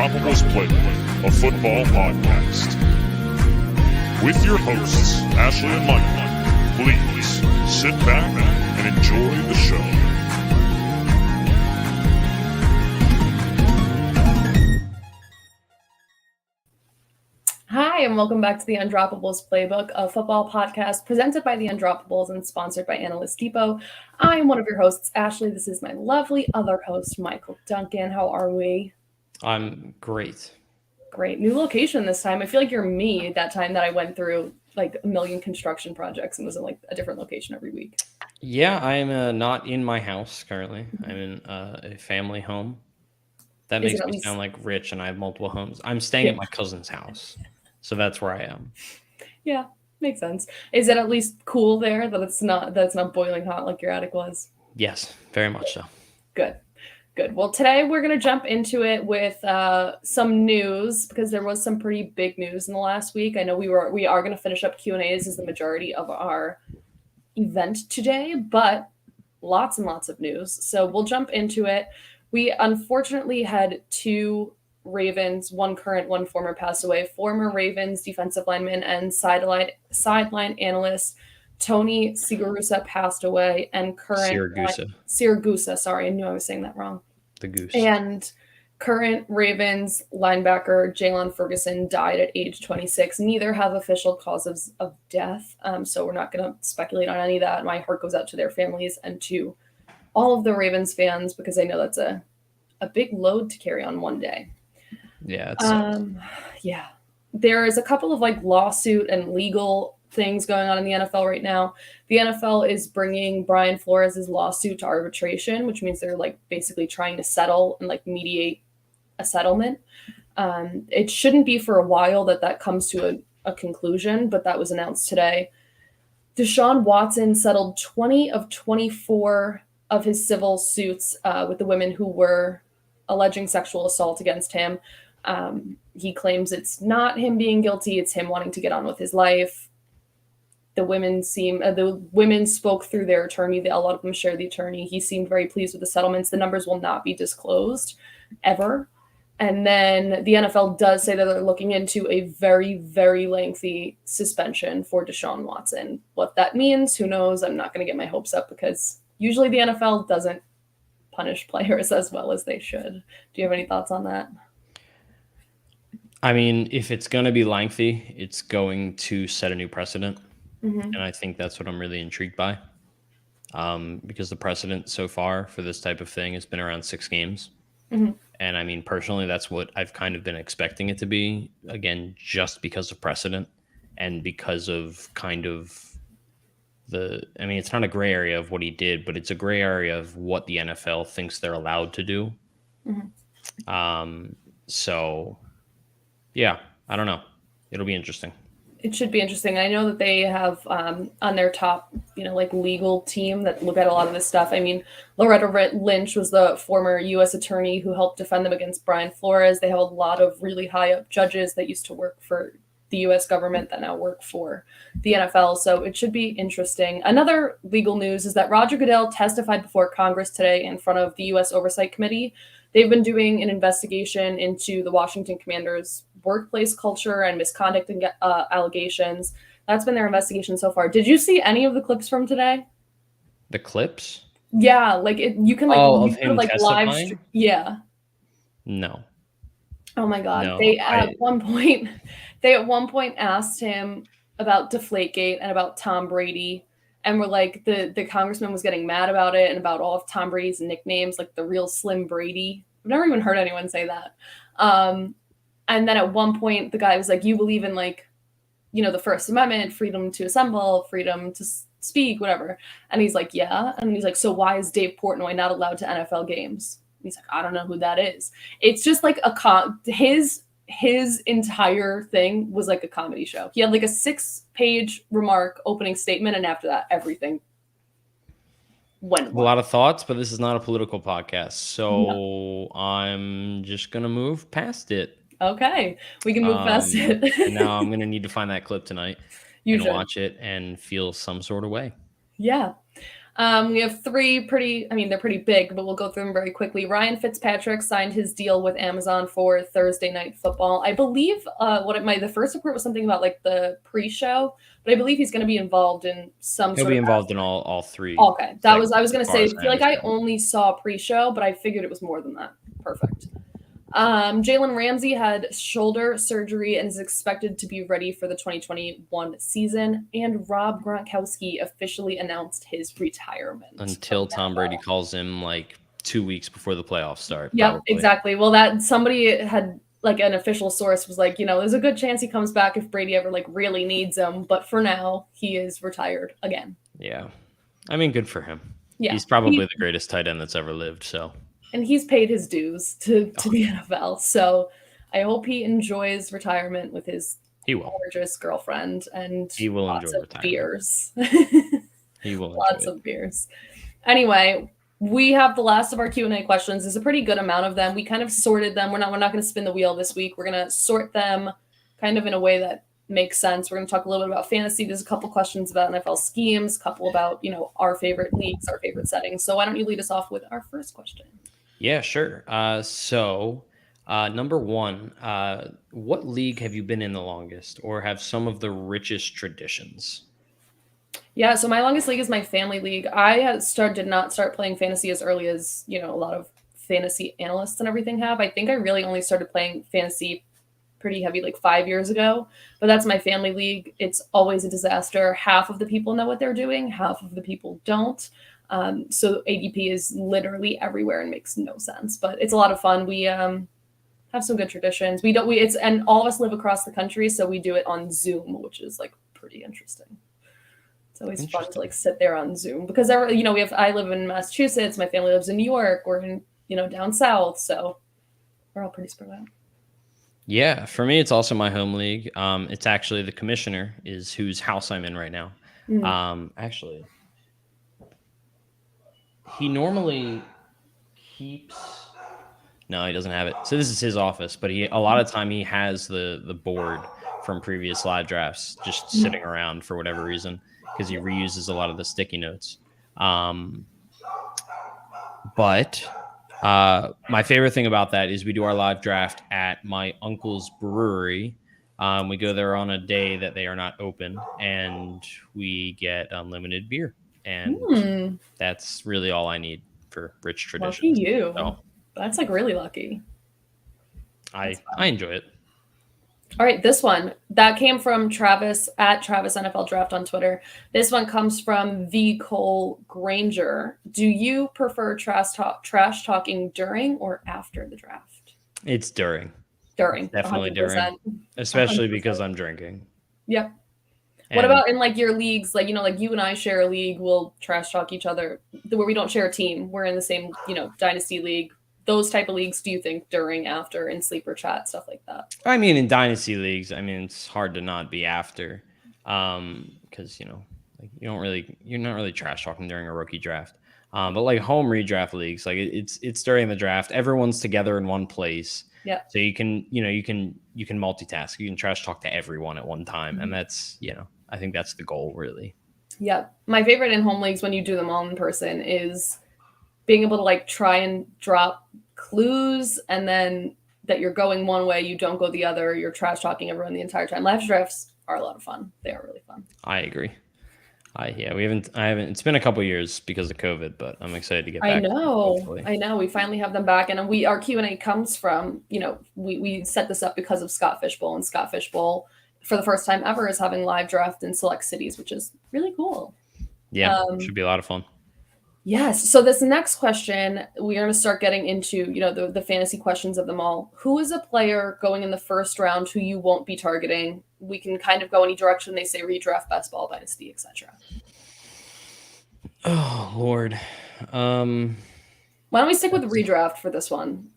Undroppables Playbook, a football podcast. With your hosts, Ashley and Mike, please sit back and enjoy the show. Hi, and welcome back to the Undroppables Playbook, a football podcast presented by the Undroppables and sponsored by Analyst Depot. I'm one of your hosts, Ashley. This is my lovely other host, Michael Duncan. How are we? I'm great. Great. New location this time. I feel like you're me that time that I went through like a million construction projects and was in like a different location every week. Yeah, I'm not in my house currently. I'm in a family home. That makes me sound like rich and I have multiple homes. I'm staying at my cousin's house. So that's where I am. Yeah, makes sense. Is it at least cool there that it's not boiling hot like your attic was? Yes, very much so. Good. Well, today we're going to jump into it with some news because there was some pretty big news in the last week. I know we are going to finish up Q&As as the majority of our event today, but lots and lots of news. So we'll jump into it. We unfortunately had two Ravens, one current, one former, pass away. Former Ravens defensive lineman and sideline analyst Tony Siragusa passed away, and current Siragusa. Sorry, I knew I was saying that wrong. The goose. And current Ravens linebacker Jalen Ferguson died at age 26. Neither have official causes of death, so we're not going to speculate on any of that. My heart goes out to their families and to all of the Ravens fans because I know that's a big load to carry on one day. Yeah. Yeah. There is a couple of like lawsuit and legal things going on in the NFL right now. The NFL is bringing Brian Flores' lawsuit to arbitration, which means they're like basically trying to settle and like mediate a settlement. It shouldn't be for a while that comes to a conclusion, but that was announced today. Desean Watson settled 20 of 24 of his civil suits with the women who were alleging sexual assault against him. He claims it's not him being guilty, it's him wanting to get on with his life. The women spoke through their attorney. A lot of them shared the attorney. He seemed very pleased with the settlements. The numbers will not be disclosed ever. And then the NFL does say that they're looking into a very, very lengthy suspension for Desean Watson. What that means, who knows? I'm not going to get my hopes up because usually the NFL doesn't punish players as well as they should. Do you have any thoughts on that? I mean, if it's going to be lengthy, it's going to set a new precedent. Mm-hmm. And I think that's what I'm really intrigued by. Because the precedent so far for this type of thing has been around 6 games. Mm-hmm. And I mean, personally, that's what I've kind of been expecting it to be. Again, just because of precedent and because of kind of it's not a gray area of what he did, but it's a gray area of what the NFL thinks they're allowed to do. Mm-hmm. So yeah, I don't know. It'll be interesting. It should be interesting. I know that they have on their top, legal team that look at a lot of this stuff. I mean, Loretta Lynch was the former U.S. attorney who helped defend them against Brian Flores. They have a lot of really high up judges that used to work for the U.S. government that now work for the NFL. So it should be interesting. Another legal news is that Roger Goodell testified before Congress today in front of the U.S. Oversight Committee. They've been doing an investigation into the Washington Commanders' workplace culture and misconduct allegations. That's been their investigation so far. Did you see any of the clips from today? The clips? Yeah, you can of him testifying? Live. Yeah. No. Oh my God! No, they at one point asked him about Deflategate and about Tom Brady, and were like the congressman was getting mad about it and about all of Tom Brady's nicknames, like the real Slim Brady. I've never even heard anyone say that. And then at one point, the guy was like, "You believe in the First Amendment, freedom to assemble, freedom to speak, whatever." And he's like, "Yeah." And he's like, "So why is Dave Portnoy not allowed to NFL games?" And he's like, "I don't know who that is." It's just like his entire thing was like a comedy show. He had like a 6-page remark opening statement, and after that, everything went a lot of thoughts, but this is not a political podcast, so I'm just gonna move past it. Okay, we can move past it. Now I'm gonna need to find that clip tonight and watch it and feel some sort of way. Yeah. We have three they're pretty big, but we'll go through them very quickly. Ryan Fitzpatrick signed his deal with Amazon for Thursday Night Football. I believe the first report was something about like the pre-show, but I believe he's going to be involved in some He'll be involved in all three. Okay. I was going to say, I feel like I only saw pre-show, but I figured it was more than that. Perfect. Jalen Ramsey had shoulder surgery and is expected to be ready for the 2021 season. And Rob Gronkowski officially announced his retirement. Until Tom Brady calls him like 2 weeks before the playoffs start. Yeah, exactly. Well, somebody had like an official source was like, there's a good chance he comes back if Brady ever like really needs him. But for now, he is retired again. Yeah. I mean, good for him. Yeah. He's probably the greatest tight end that's ever lived. So. And he's paid his dues to the NFL. So I hope he enjoys retirement with his gorgeous girlfriend and he will lots enjoy of beers. He will lots of beers. Anyway, we have the last of our Q&A questions. There's a pretty good amount of them. We kind of sorted them. We're not going to spin the wheel this week. We're going to sort them kind of in a way that makes sense. We're going to talk a little bit about fantasy. There's a couple questions about NFL schemes, a couple about, our favorite leagues, our favorite settings. So why don't you lead us off with our first question? Yeah, sure. Number one, what league have you been in the longest or have some of the richest traditions? Yeah, so my longest league is my family league. I did not start playing fantasy as early as, a lot of fantasy analysts and everything have. I think I really only started playing fantasy pretty heavy like 5 years ago, but that's my family league. It's always a disaster. Half of the people know what they're doing, half of the people don't. So ADP is literally everywhere and makes no sense, but it's a lot of fun. We have some good traditions. And all of us live across the country, so we do it on Zoom, which is like pretty interesting. It's always fun to like sit there on Zoom because I live in Massachusetts, my family lives in New York, we're in, down south, so we're all pretty spread out. Yeah, for me, it's also my home league. It's actually the commissioner is whose house I'm in right now. Actually, he normally keeps. No, he doesn't have it. So this is his office, but a lot of time he has the board from previous live drafts just sitting around for whatever reason because he reuses a lot of the sticky notes. But my favorite thing about that is we do our live draft at my uncle's brewery. We go there on a day that they are not open, and we get unlimited beer. And that's really all I need for rich traditions. Lucky you. So, that's like really lucky. I enjoy it. All right, this one that came from Travis at Travis NFL Draft on Twitter. This one comes from V. Cole Granger. Do you prefer trash talking during or after the draft? It's during. During. Definitely 100%. During. Especially 100%. Because I'm drinking. Yep. What about in like your leagues? Like, like you and I share a league, we'll trash talk each other where we don't share a team. We're in the same, dynasty league. Those type of leagues, do you think during, after, in sleeper chat, stuff like that? I mean, in dynasty leagues, it's hard to not be after, because you're not really trash talking during a rookie draft. But like home redraft leagues, like it's during the draft, everyone's together in one place. Yeah. So you can multitask. You can trash talk to everyone at one time, and that's I think that's the goal, really. Yeah, my favorite in home leagues when you do them all in person is being able to like try and drop clues, and then that you're going one way, you don't go the other. You're trash talking everyone the entire time. Live drafts are a lot of fun. They are really fun. I agree. I haven't. It's been a couple of years because of COVID, but I'm excited to get back. I know. We finally have them back, and our Q&A comes from we set this up because of Scott Fishbowl, and Scott Fishbowl for the first time ever is having live draft in select cities, which is really cool. Yeah, should be a lot of fun. Yes. So this next question, we are going to start getting into, the fantasy questions of them all. Who is a player going in the first round who you won't be targeting? We can kind of go any direction. They say redraft, best ball, dynasty, etc. Oh, Lord. Why don't we stick with redraft for this one?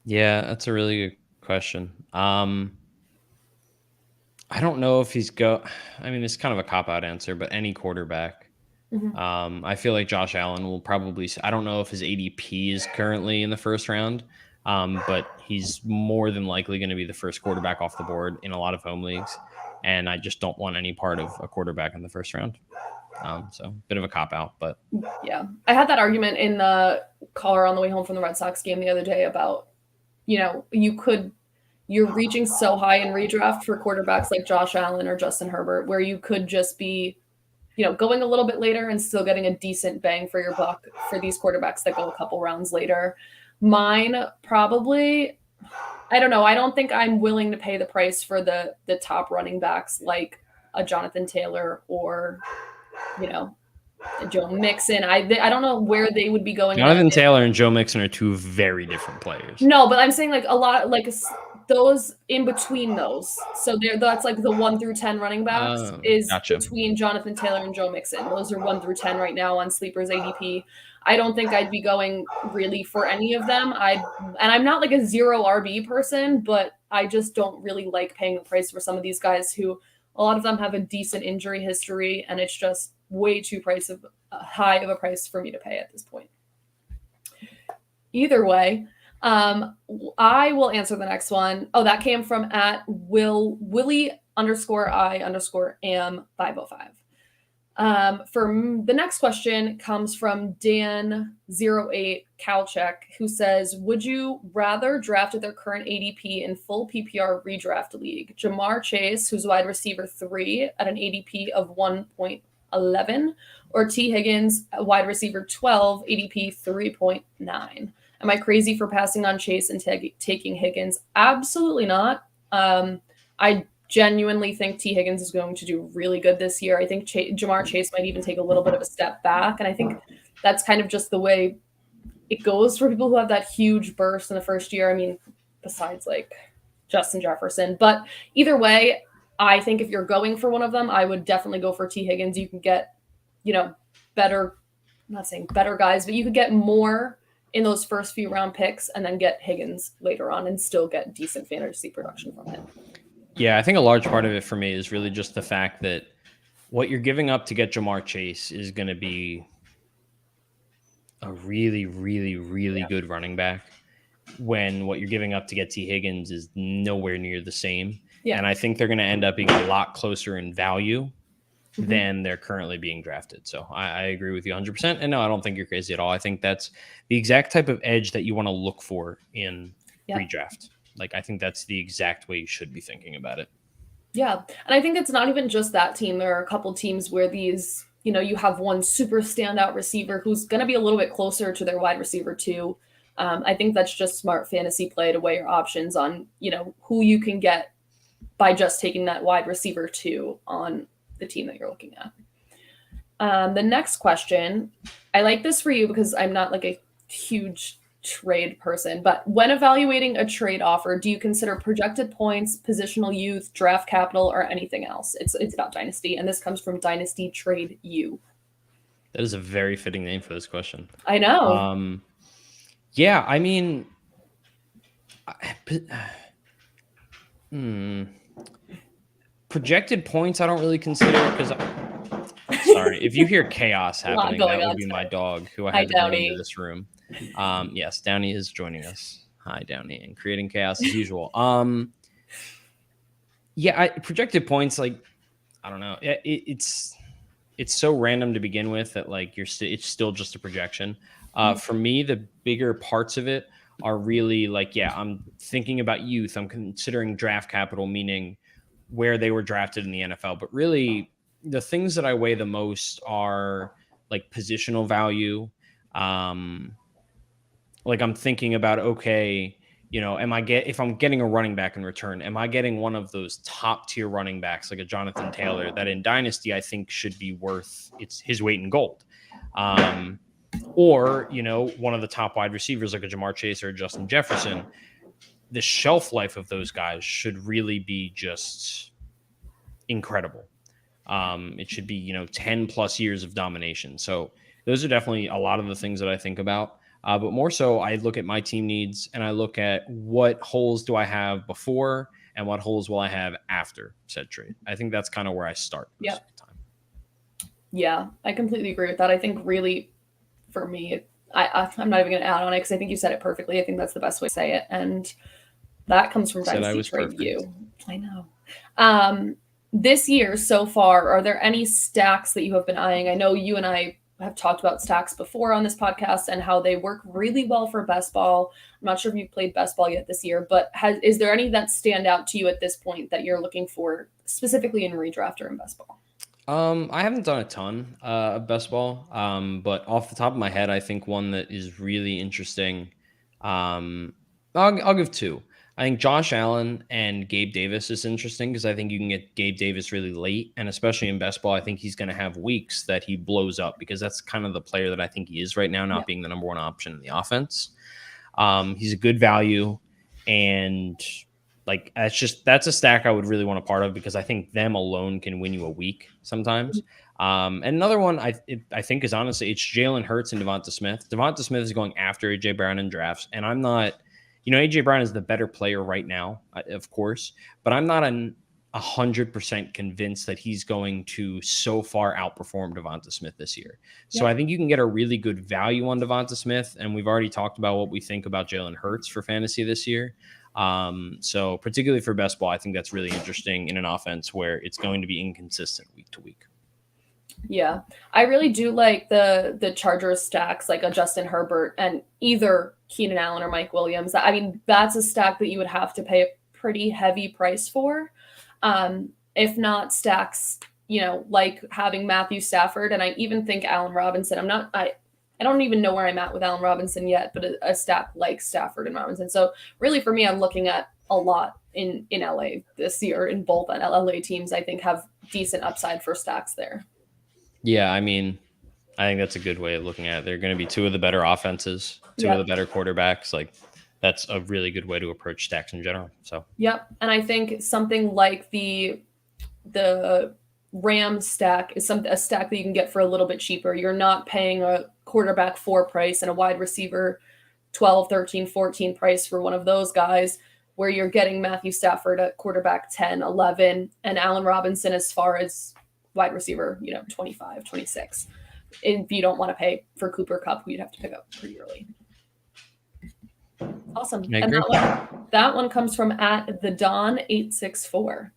Yeah, that's a really good question. I don't know if it's kind of a cop-out answer, but any quarterback. Mm-hmm. I feel like Josh Allen will probably. I don't know if his ADP is currently in the first round, but he's more than likely going to be the first quarterback off the board in a lot of home leagues, and I just don't want any part of a quarterback in the first round. So bit of a cop out, but yeah, I had that argument in the car on the way home from the Red Sox game the other day about, you're reaching so high in redraft for quarterbacks like Josh Allen or Justin Herbert, where you could just be, going a little bit later and still getting a decent bang for your buck for these quarterbacks that go a couple rounds later. Mine probably, I don't know. I don't think I'm willing to pay the price for the top running backs like a Jonathan Taylor or, Joe Mixon. I don't know where they would be going. Jonathan Taylor and Joe Mixon are two very different players. No, but I'm saying like a lot, like those in between those. So that's like the 1 through 10 running backs between Jonathan Taylor and Joe Mixon. Those are 1 through 10 right now on Sleeper's ADP. I don't think I'd be going really for any of them. And I'm not like a 0 RB person, but I just don't really like paying the price for some of these guys who a lot of them have a decent injury history, and it's just way too high of a price for me to pay at this point. Either way, I will answer the next one. Oh, that came from Willie_I_am505. For the next question comes from Dan08 Kalchek, who says, would you rather draft at their current ADP in full PPR redraft league, Jamar Chase, who's wide receiver 3 at an ADP of 1.11, or T. Higgins, wide receiver 12, ADP 3.9? Am I crazy for passing on Chase and taking Higgins? Absolutely not. I genuinely think T. Higgins is going to do really good this year. I think Jamar Chase might even take a little bit of a step back. And I think that's kind of just the way it goes for people who have that huge burst in the first year. I mean, besides like Justin Jefferson. But either way, I think if you're going for one of them, I would definitely go for T. Higgins. You can get, better, I'm not saying better guys, but you could get more in those first few round picks and then get Higgins later on and still get decent fantasy production from him. Yeah, I think a large part of it for me is really just the fact that what you're giving up to get Jamar Chase is going to be a really, really, really good running back, when what you're giving up to get T. Higgins is nowhere near the same. Yeah. And I think they're going to end up being a lot closer in value than they're currently being drafted. So I agree with you 100%. And no, I don't think you're crazy at all. I think that's the exact type of edge that you want to look for in redraft. Like, I think that's the exact way you should be thinking about it. Yeah. And I think it's not even just that team. There are a couple teams where these, you have one super standout receiver who's going to be a little bit closer to their wide receiver too. I think that's just smart fantasy play to weigh your options on, who you can get by just taking that wide receiver 2 on the team that you're looking at. The next question, I like this for you because I'm not like a huge trade person, but when evaluating a trade offer, do you consider projected points, positional youth, draft capital, or anything else? It's about Dynasty, and this comes from Dynasty Trade U. That is a very fitting name for this question. I know. Yeah, I mean, projected points I don't really consider, because sorry, if you hear chaos happening, that would be my dog who I had to bring into this room. Yes, Downey is joining us. Hi, Downey, and creating chaos as usual. Projected points, like, I don't know. It's so random to begin with that like it's still just a projection. For me, the bigger parts of it are really like, I'm thinking about youth. I'm considering draft capital, meaning where they were drafted in the NFL. But really, the things that I weigh the most are like positional value. Like I'm thinking about, okay, if I'm getting a running back in return, am I getting one of those top tier running backs like a Jonathan Taylor that in Dynasty I think should be worth his weight in gold? Or, one of the top wide receivers like a Jamar Chase or a Justin Jefferson. The shelf life of those guys should really be just incredible. It should be, 10 plus years of domination. So those are definitely a lot of the things that I think about. But more so, I look at my team needs and I look at what holes do I have before and what holes will I have after said trade. I think that's kind of where I start most of the time. Yeah, I completely agree with that. I think really for me, I'm not even going to add on it because I think you said it perfectly. I think that's the best way to say it. And that comes from Dynasty Trade View. I know. this year so far, are there any stacks that you have been eyeing? I know you and I have talked about stacks before on this podcast and how they work really well for best ball. I'm not sure if you've played best ball yet this year, but is there any that stand out to you at this point that you're looking for specifically in redraft or in best ball? I haven't done a ton of best ball, but off the top of my head, I think one that is really interesting. I'll give two. I think Josh Allen and Gabe Davis is interesting because I think you can get Gabe Davis really late, and especially in best ball, I think he's going to have weeks that he blows up because that's kind of the player that I think he is right now, not being the number one option in the offense. He's a good value, and like that's a stack I would really want a part of because I think them alone can win you a week sometimes. And another one I think is honestly it's Jalen Hurts and Devonta Smith. Devonta Smith is going after AJ Brown in drafts, and I'm not. AJ Brown is the better player right now, of course, but I'm not 100% convinced that he's going to so far outperform Devonta Smith this year. So I think you can get a really good value on Devonta Smith, and we've already talked about what we think about Jalen Hurts for fantasy this year. So particularly for best ball, I think that's really interesting in an offense where it's going to be inconsistent week to week. Yeah, I really do like the Chargers stacks, like a Justin Herbert and either Keenan Allen or Mike Williams. I mean, that's a stack that you would have to pay a pretty heavy price for. If not stacks, like having Matthew Stafford, and I even think Allen Robinson. I don't even know where I'm at with Allen Robinson yet, but a stack like Stafford and Robinson. So really for me, I'm looking at a lot in LA this year, in both LA teams, I think have decent upside for stacks there. Yeah, I mean, I think that's a good way of looking at it. They're going to be two of the better offenses, two of the better quarterbacks. Like, that's a really good way to approach stacks in general. So, yep. And I think something like the Rams stack is a stack that you can get for a little bit cheaper. You're not paying a quarterback 4 price and a wide receiver 12, 13, 14 price for one of those guys, where you're getting Matthew Stafford at quarterback 10, 11, and Allen Robinson as far as wide receiver, 25, 26. If you don't want to pay for Cooper Kupp, you'd have to pick up pretty early. Awesome. And that one comes from @thedon864.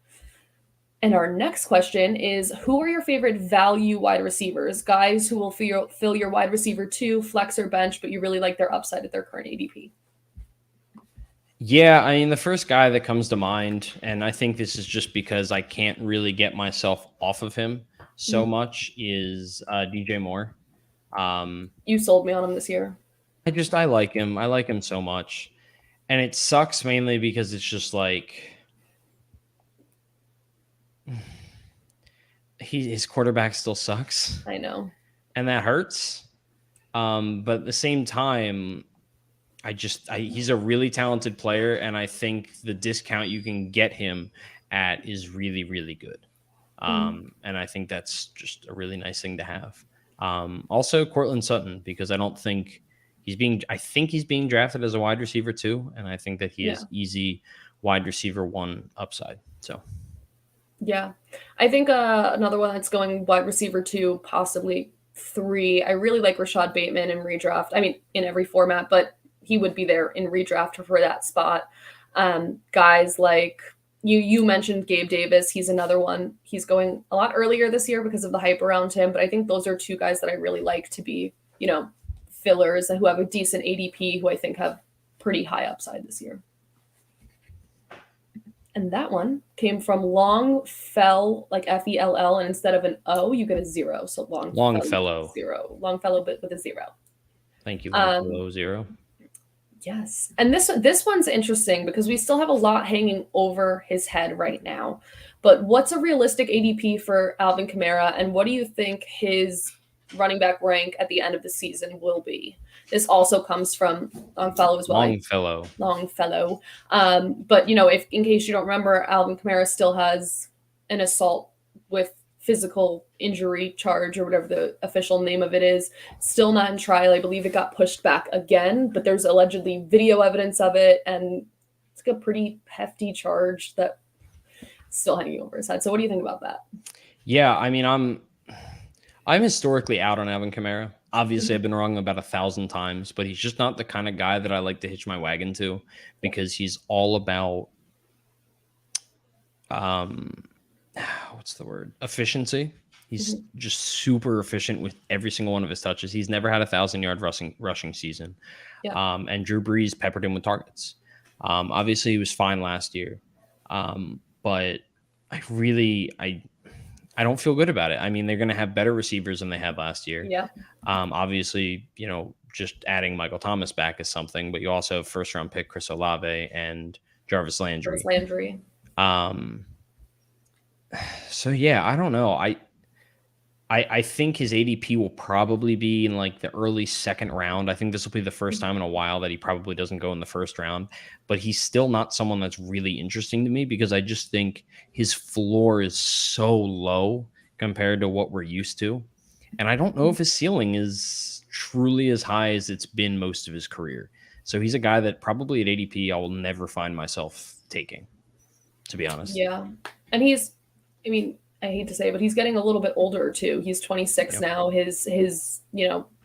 And our next question is, who are your favorite value wide receivers? Guys who will fill your wide receiver 2, flex or bench, but you really like their upside at their current ADP. Yeah, I mean, the first guy that comes to mind, and I think this is just because I can't really get myself off of him so much, is DJ Moore. You sold me on him this year. I like him. I like him so much. And it sucks mainly because it's just like his quarterback still sucks. I know. And that hurts. But at the same time, he's a really talented player, and I think the discount you can get him at is really, really good. And I think that's just a really nice thing to have. Also, Cortland Sutton, because I think he's being drafted as a wide receiver too, and I think that he has easy wide receiver 1 upside. So, yeah, I think another one that's going wide receiver 2, possibly 3. I really like Rashad Bateman in redraft. I mean, in every format, but he would be there in redraft for that spot. Guys like you mentioned Gabe Davis. He's another one. He's going a lot earlier this year because of the hype around him. But I think those are 2 guys that I really like to be, fillers and who have a decent ADP, who I think have pretty high upside this year. And that one came from Longfellow, like FELL, and instead of an O, you get a 0. So Longfellow 0. Longfellow, but with a 0. Thank you, Longfellow 0. Yes. And this one's interesting because we still have a lot hanging over his head right now. But what's a realistic ADP for Alvin Kamara, and what do you think his running back rank at the end of the season will be? This also comes from Longfellow as well. Longfellow. But, if in case you don't remember, Alvin Kamara still has an assault with physical injury charge, or whatever the official name of it is, still not in trial. I believe it got pushed back again, but there's allegedly video evidence of it, and it's like a pretty hefty charge that still hanging over his head. So what do you think about that? Yeah, I mean, I'm historically out on Alvin Kamara. Obviously, I've been wrong about 1,000 times, but he's just not the kind of guy that I like to hitch my wagon to, because he's all about what's the word? Efficiency. He's just super efficient with every single one of his touches. He's never had 1,000-yard rushing season. Yeah. And Drew Brees peppered him with targets. Obviously, he was fine last year. But I don't feel good about it. I mean, they're going to have better receivers than they had last year. Yeah. Obviously, just adding Michael Thomas back is something, but you also have first-round pick Chris Olave and Jarvis Landry. So yeah, I don't know. I think his ADP will probably be in like the early second round. I think this will be the first time in a while that he probably doesn't go in the first round, but he's still not someone that's really interesting to me because I just think his floor is so low compared to what we're used to. And I don't know if his ceiling is truly as high as it's been most of his career. So he's a guy that probably at ADP I will never find myself taking, to be honest. Yeah. And I hate to say, but he's getting a little bit older too. He's 26 now. His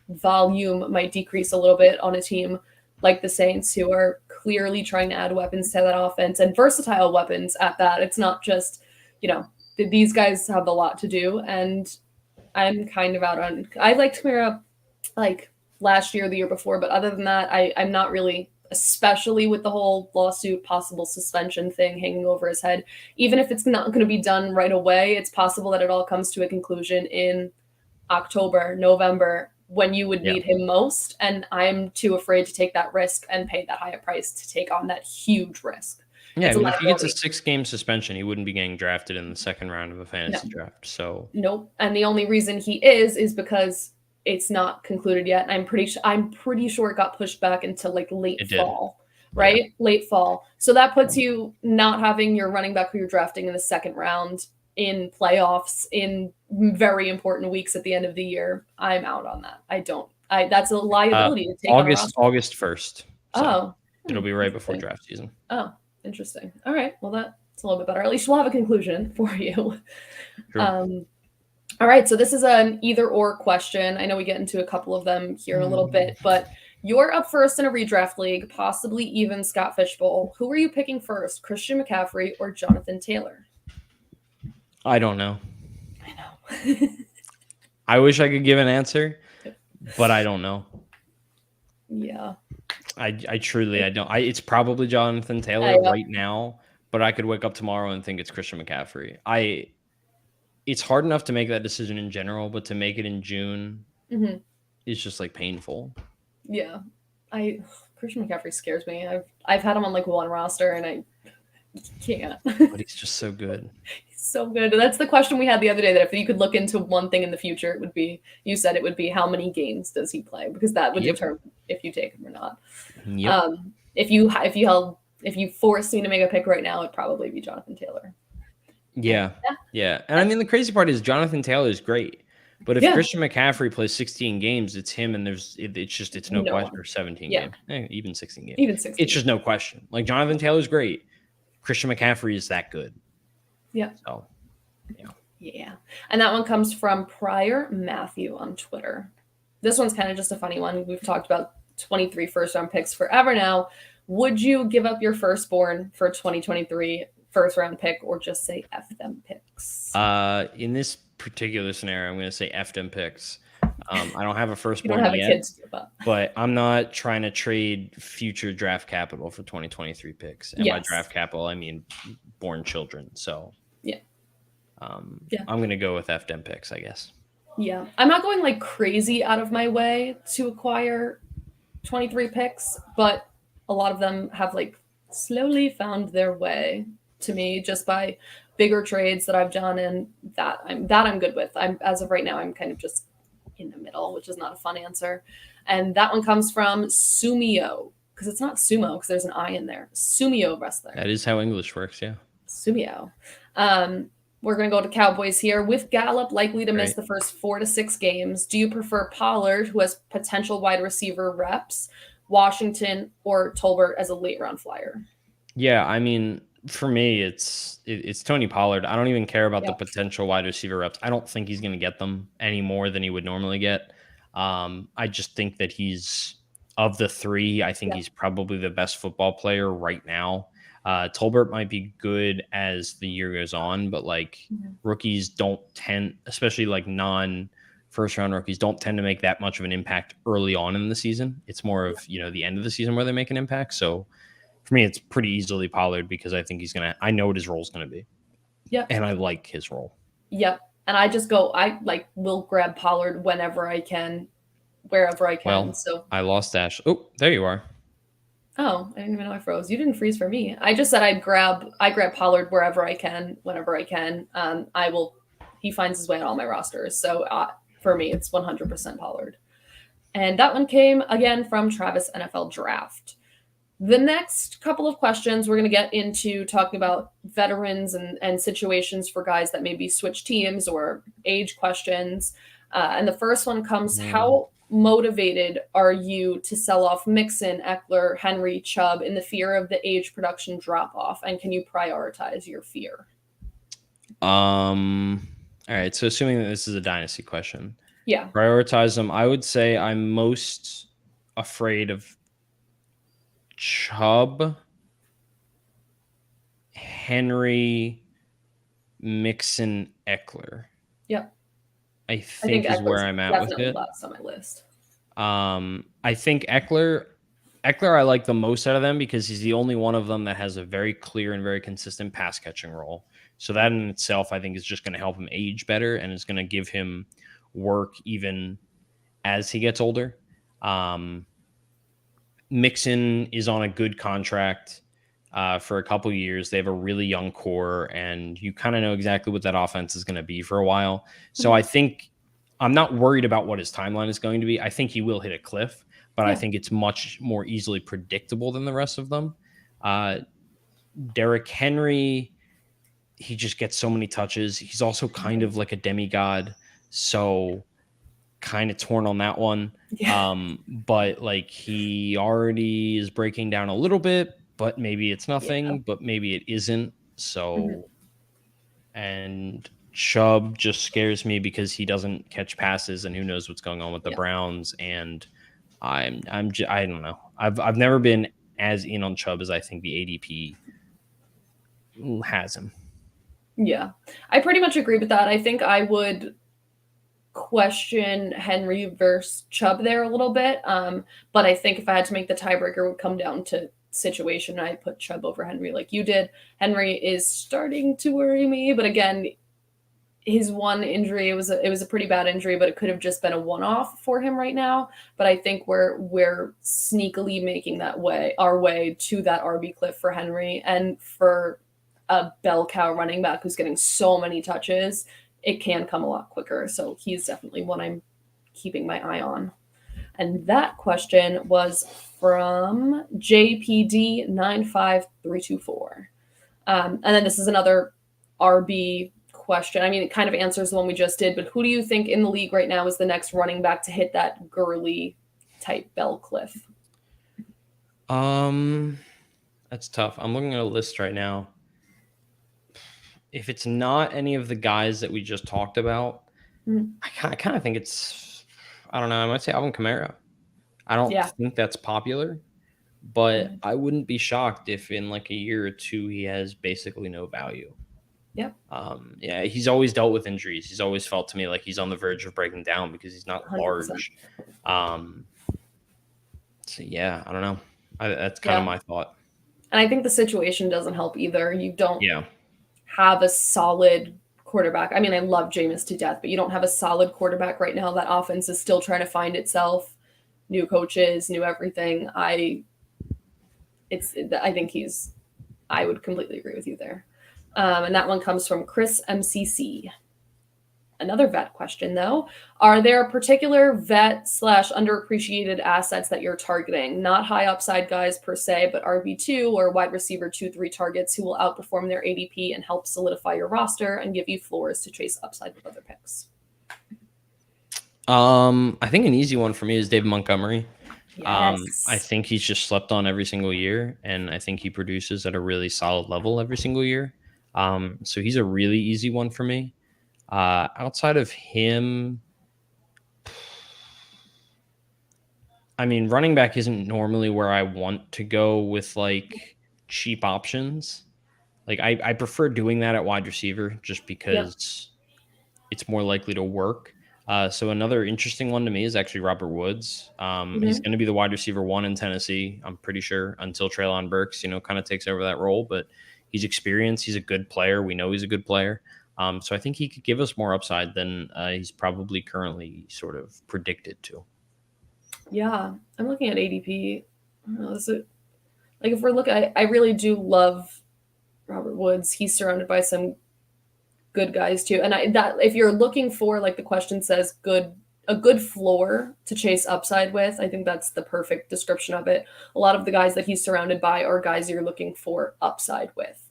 volume might decrease a little bit on a team like the Saints, who are clearly trying to add weapons to that offense and versatile weapons at that. It's not just, these guys have a lot to do. And I'm kind of out on. I liked Camaro like last year, the year before, but other than that, I'm not really. Especially with the whole lawsuit, possible suspension thing hanging over his head. Even if it's not going to be done right away, it's possible that it all comes to a conclusion in October, November, when you would need him most. And I'm too afraid to take that risk and pay that high a price to take on that huge risk. Yeah, I mean, if he gets a 6-game suspension, he wouldn't be getting drafted in the second round of a fantasy draft. So nope. And the only reason he is because it's not concluded yet. And I'm pretty sure it got pushed back until like late fall, right? Yeah. Late fall. So that puts you not having your running back who you're drafting in the second round in playoffs in very important weeks at the end of the year. I'm out on that. That's a liability to take August 1st. So it'll be right before draft season. Oh, interesting. All right. Well, that's a little bit better. At least we'll have a conclusion for you. Sure. All right, so this is an either-or question. I know we get into a couple of them here in a little bit, but you're up first in a redraft league, possibly even Scott Fishbowl. Who are you picking first, Christian McCaffrey or Jonathan Taylor? I don't know. I know. I wish I could give an answer, but I don't know. Yeah. I don't. It's probably Jonathan Taylor right now, but I could wake up tomorrow and think it's Christian McCaffrey. It's hard enough to make that decision in general, but to make it in June is just like painful. Yeah. Christian McCaffrey scares me. I've had him on like one roster and I can't. But he's just so good. He's so good. That's the question we had the other day, that if you could look into one thing in the future, you said it would be how many games does he play? Because that would determine if you take him or not. Yep. If you forced me to make a pick right now, it'd probably be Jonathan Taylor. Yeah. And I mean, the crazy part is Jonathan Taylor is great, but if Christian McCaffrey plays 16 games, it's him, and it's no question, or 17 games, even 16 games. It's just no question. Like, Jonathan Taylor's great. Christian McCaffrey is that good. Yeah. So, yeah. And that one comes from Prior Matthew on Twitter. This one's kind of just a funny one. We've talked about 23 first-round picks forever now. Would you give up your firstborn for 2023 first-round pick, or just say F them picks? In this particular scenario, I'm going to say F them picks. I don't have a firstborn yet, a kid to give up. But I'm not trying to trade future draft capital for 2023 picks. And by draft capital, I mean born children. So I'm going to go with F them picks, I guess. Yeah. I'm not going like crazy out of my way to acquire 23 picks, but a lot of them have like slowly found their way to me just by bigger trades that I've done, and that I'm good with. As of right now, I'm kind of just in the middle, which is not a fun answer. And that one comes from Sumio, because it's not sumo because there's an I in there. Sumio wrestler. That is how English works, yeah. Sumio. We're going to go to Cowboys here. With Gallup likely to miss the first 4 to 6 games, do you prefer Pollard, who has potential wide receiver reps, Washington, or Tolbert as a late round flyer? Yeah, I mean, for me, it's Tony Pollard. I don't even care about the potential wide receiver reps. I don't think he's going to get them any more than he would normally get. I just think that he's, of the three, I think he's probably the best football player right now. Tolbert might be good as the year goes on, but like rookies don't tend, especially like non-first round rookies, don't tend to make that much of an impact early on in the season. It's more of, the end of the season where they make an impact. So for me, it's pretty easily Pollard because I think I know what his role is going to be. Yep. And I like his role. Yep. And I will grab Pollard whenever I can, wherever I can. Well, so I lost Ash. Oh, there you are. Oh, I didn't even know I froze. You didn't freeze for me. I just said I grab Pollard wherever I can, whenever I can. He finds his way on all my rosters. So for me, it's 100% Pollard. And that one came again from Travis NFL Draft. The next couple of questions, we're going to get into talking about veterans and situations for guys that maybe switch teams or age questions. And the first one comes, how motivated are you to sell off Mixon, Eckler, Henry, Chubb in the fear of the age production drop off? And can you prioritize your fear? All right. So assuming that this is a dynasty question, yeah, prioritize them. I would say I'm most afraid of Chubb, Henry, Mixon, Eckler. Yep. I think is where I'm at with it. Last on my list. I think Eckler I like the most out of them because he's the only one of them that has a very clear and very consistent pass catching role. So that in itself, I think, is just going to help him age better and is going to give him work even as he gets older. Mixon is on a good contract for a couple of years. They have a really young core, and you kind of know exactly what that offense is going to be for a while. So I think I'm not worried about what his timeline is going to be. I think he will hit a cliff, but I think it's much more easily predictable than the rest of them. Derrick Henry, he just gets so many touches. He's also kind of like a demigod, so kind of torn on that one. But like he already is breaking down a little bit, but maybe it's nothing, but maybe it isn't. So, and Chubb just scares me because he doesn't catch passes, and who knows what's going on with the Browns. And I don't know. I've never been as in on Chubb as I think the ADP has him. Yeah, I pretty much agree with that. I think I would question Henry versus Chubb there a little bit. But I think if I had to make the tiebreaker, it would come down to situation. I put Chubb over Henry like you did. Henry is starting to worry me, but again, his one injury, it was a pretty bad injury, but it could have just been a one-off for him right now. But I think we're sneakily making our way to that RB cliff for Henry, and for a bell cow running back who's getting so many touches, it can come a lot quicker. So he's definitely one I'm keeping my eye on. And that question was from JPD95324. And then this is another RB question. I mean, it kind of answers the one we just did, but who do you think in the league right now is the next running back to hit that Gurley type bell cliff? That's tough. I'm looking at a list right now. If it's not any of the guys that we just talked about, I kind of think it's, I don't know, I might say Alvin Kamara. I don't think that's popular, but I wouldn't be shocked if in like a year or two he has basically no value. Yep. He's always dealt with injuries. He's always felt to me like he's on the verge of breaking down because he's not 100%. Large. So yeah, I don't know. That's kind of my thought. And I think the situation doesn't help either. You don't have a solid quarterback. I mean, I love Jameis to death, but you don't have a solid quarterback right now. That offense is still trying to find itself. New coaches, new everything. I would completely agree with you there. And that one comes from Chris MCC. Another vet question, though. Are there particular vet / underappreciated assets that you're targeting? Not high upside guys per se, but RB2 or wide receiver 2-3 targets who will outperform their ADP and help solidify your roster and give you floors to chase upside with other picks. I think an easy one for me is David Montgomery. Yes. I think he's just slept on every single year, and I think he produces at a really solid level every single year. So he's a really easy one for me. Outside of him, I mean, running back isn't normally where I want to go with like cheap options. Like I prefer doing that at wide receiver just because it's more likely to work. So another interesting one to me is actually Robert Woods. He's going to be the wide receiver 1 in Tennessee, I'm pretty sure, until Treylon Burks, kind of takes over that role. But he's experienced. He's a good player. We know he's a good player. So I think he could give us more upside than he's probably currently sort of predicted to. Yeah, I'm looking at ADP. I don't know, is it, like if we're looking, I really do love Robert Woods. He's surrounded by some good guys too. And that if you're looking for, like the question says, a good floor to chase upside with, I think that's the perfect description of it. A lot of the guys that he's surrounded by are guys you're looking for upside with,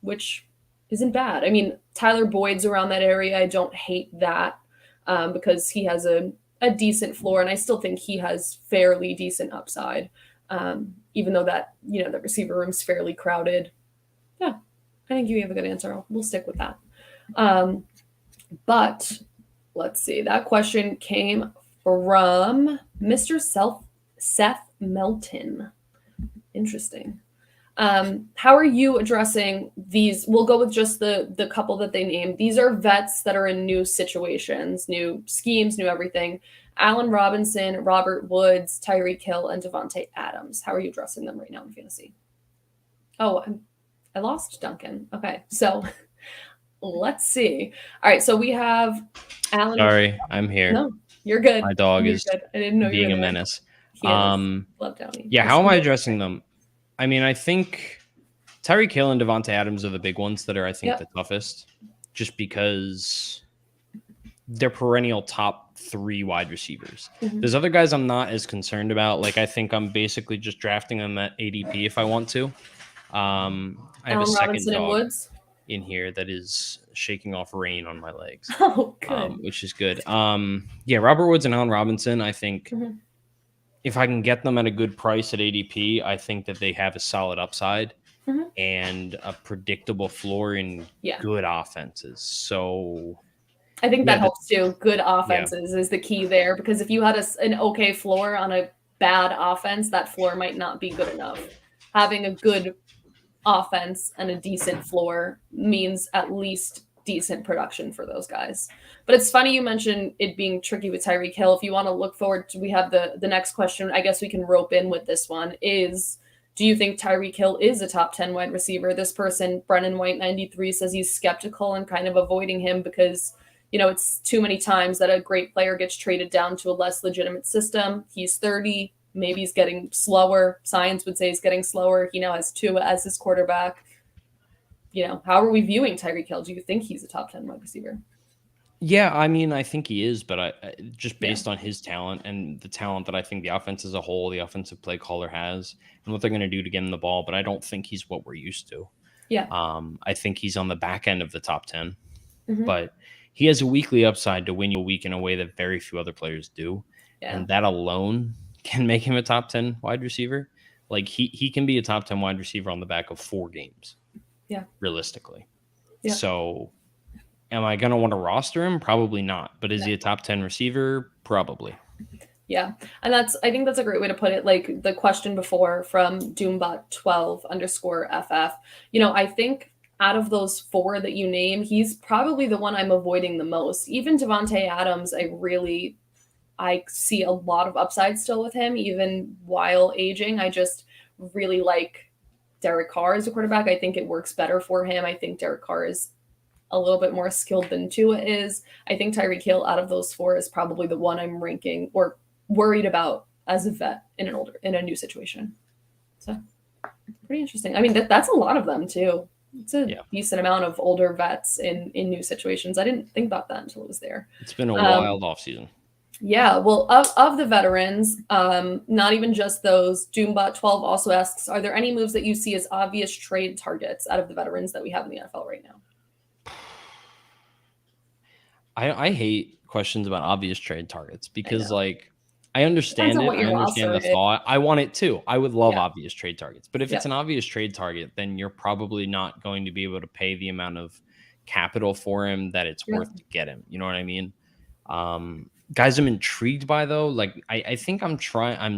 which isn't bad. I mean, Tyler Boyd's around that area. I don't hate that because he has a decent floor, and I still think he has fairly decent upside, even though that, the receiver room's fairly crowded. Yeah, I think you have a good answer. We'll stick with that. But let's see. That question came from Mr. Seth Melton. Interesting. How are you addressing these? We'll go with just the couple that they named. These are vets that are in new situations, new schemes, new everything. Allen Robinson, Robert Woods, Tyreek Hill, and Devontae Adams. How are you addressing them right now in fantasy? Oh, I lost Duncan. Okay, so let's see. All right, so we have Allen. Sorry, I'm here. No, you're good. My dog is good. I didn't know being you were a there. menace. Love Downey. Yeah, how am I addressing them? I mean, I think Tyreek Hill and Devontae Adams are the big ones that are, I think, the toughest, just because they're perennial top 3 wide receivers. There's other guys I'm not as concerned about. Like, I think I'm basically just drafting them at ADP if I want to. I have a second dog in here that is shaking off rain on my legs. Oh, good. Which is good. Yeah, Robert Woods and Allen Robinson, I think if I can get them at a good price at ADP, I think that they have a solid upside and a predictable floor in good offenses. So I think that helps too. Good offenses is the key there, because if you had an okay floor on a bad offense, that floor might not be good enough. Having a good offense and a decent floor means at least decent production for those guys. But it's funny you mentioned it being tricky with Tyreek Hill. If you want to look forward to, we have the next question, I guess we can rope in with this one, is do you think Tyreek Hill is a top 10 wide receiver? This person, Brennan White 93, says he's skeptical and kind of avoiding him because, it's too many times that a great player gets traded down to a less legitimate system. He's 30. Maybe he's getting slower. Science would say he's getting slower. He now has Tua as his quarterback. How are we viewing Tyreek Hill? Do you think he's a top 10 wide receiver? Yeah, I mean, I think he is, but I just based on his talent and the talent that I think the offense as a whole, the offensive play caller has, and what they're going to do to get him the ball, but I don't think he's what we're used to. Yeah. I think he's on the back end of the top 10, but he has a weekly upside to win you a week in a way that very few other players do. Yeah. And that alone can make him a top 10 wide receiver. Like he can be a top 10 wide receiver on the back of 4 games. Yeah. Realistically. Yeah. So am I going to want to roster him? Probably not. But is he a top 10 receiver? Probably. Yeah. And I think that's a great way to put it. Like the question before from Doombot12_FF, I think out of those 4 that you name, he's probably the one I'm avoiding the most. Even Devontae Adams, I see a lot of upside still with him, even while aging. I just really like Derek Carr as a quarterback. I think it works better for him. I think Derek Carr is a little bit more skilled than Tua is. I think Tyreek Hill out of those 4 is probably the one I'm ranking or worried about as a vet in a new situation. So pretty interesting. I mean, that's a lot of them too. It's a decent amount of older vets in new situations. I didn't think about that until it was there. It's been a wild offseason. Yeah, well, of the veterans, not even just those, Doombot12 also asks, are there any moves that you see as obvious trade targets out of the veterans that we have in the NFL right now? I hate questions about obvious trade targets because, I understand it. I understand the thought. I want it too. I would love obvious trade targets. But if it's an obvious trade target, then you're probably not going to be able to pay the amount of capital for him that it's worth to get him. You know what I mean? Guys I'm intrigued by, though, like I think I'm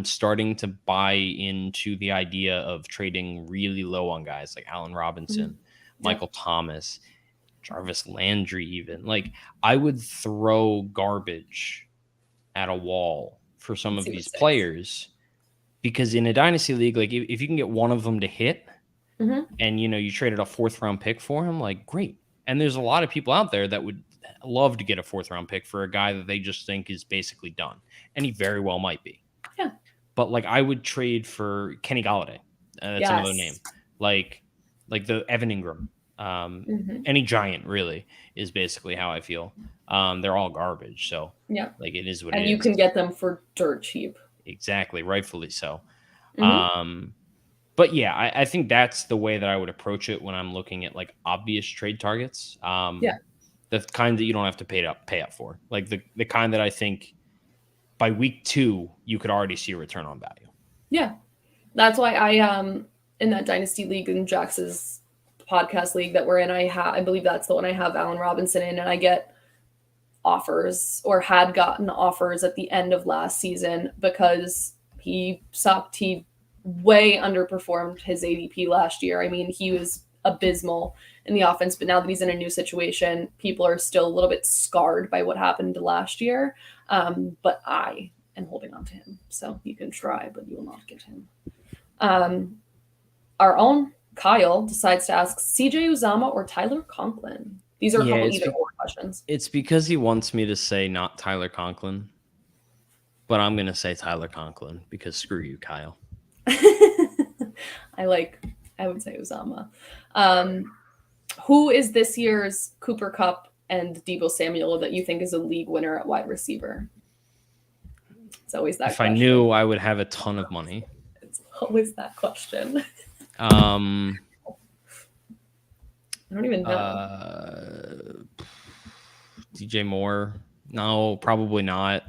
starting to buy into the idea of trading really low on guys like Allen Robinson, Michael Thomas, Jarvis Landry even. Like, I would throw garbage at a wall for some of these players, because in a dynasty league, like if you can get one of them to hit and, you know, you traded a 4th round pick for him, like, great. And there's a lot of people out there that would love to get a 4th round pick for a guy that they just think is basically done. And he very well might be. Yeah. But like, I would trade for Kenny Golladay. That's another name. Like the Evan Ingram. Any Giant really is basically how I feel. They're all garbage. So like, it is what it is. And you can get them for dirt cheap. Exactly. Rightfully so. But yeah, I think that's the way that I would approach it when I'm looking at like obvious trade targets. The kind that you don't have to pay up for. Like the kind that I think by week 2 you could already see a return on value. Yeah. That's why I in that dynasty league in Jax's podcast league that we're in, I believe that's the one I have Allen Robinson in, and I get offers, or had gotten offers at the end of last season, because he sucked. He way underperformed his ADP last year. I mean, he was abysmal in the offense, but now that he's in a new situation, people are still a little bit scarred by what happened last year. But I am holding on to him. So you can try, but you will not get him. Our own Kyle decides to ask CJ Uzama or Tyler Conklin. These are a couple either-or questions. It's because he wants me to say not Tyler Conklin, but I'm going to say Tyler Conklin because screw you, Kyle. I would say Uzama. Who is this year's Cooper Kupp and Deebo Samuel that you think is a league winner at wide receiver? It's always that question. If I knew, I would have a ton of money. It's always that question. I don't even know. DJ Moore? No, probably not.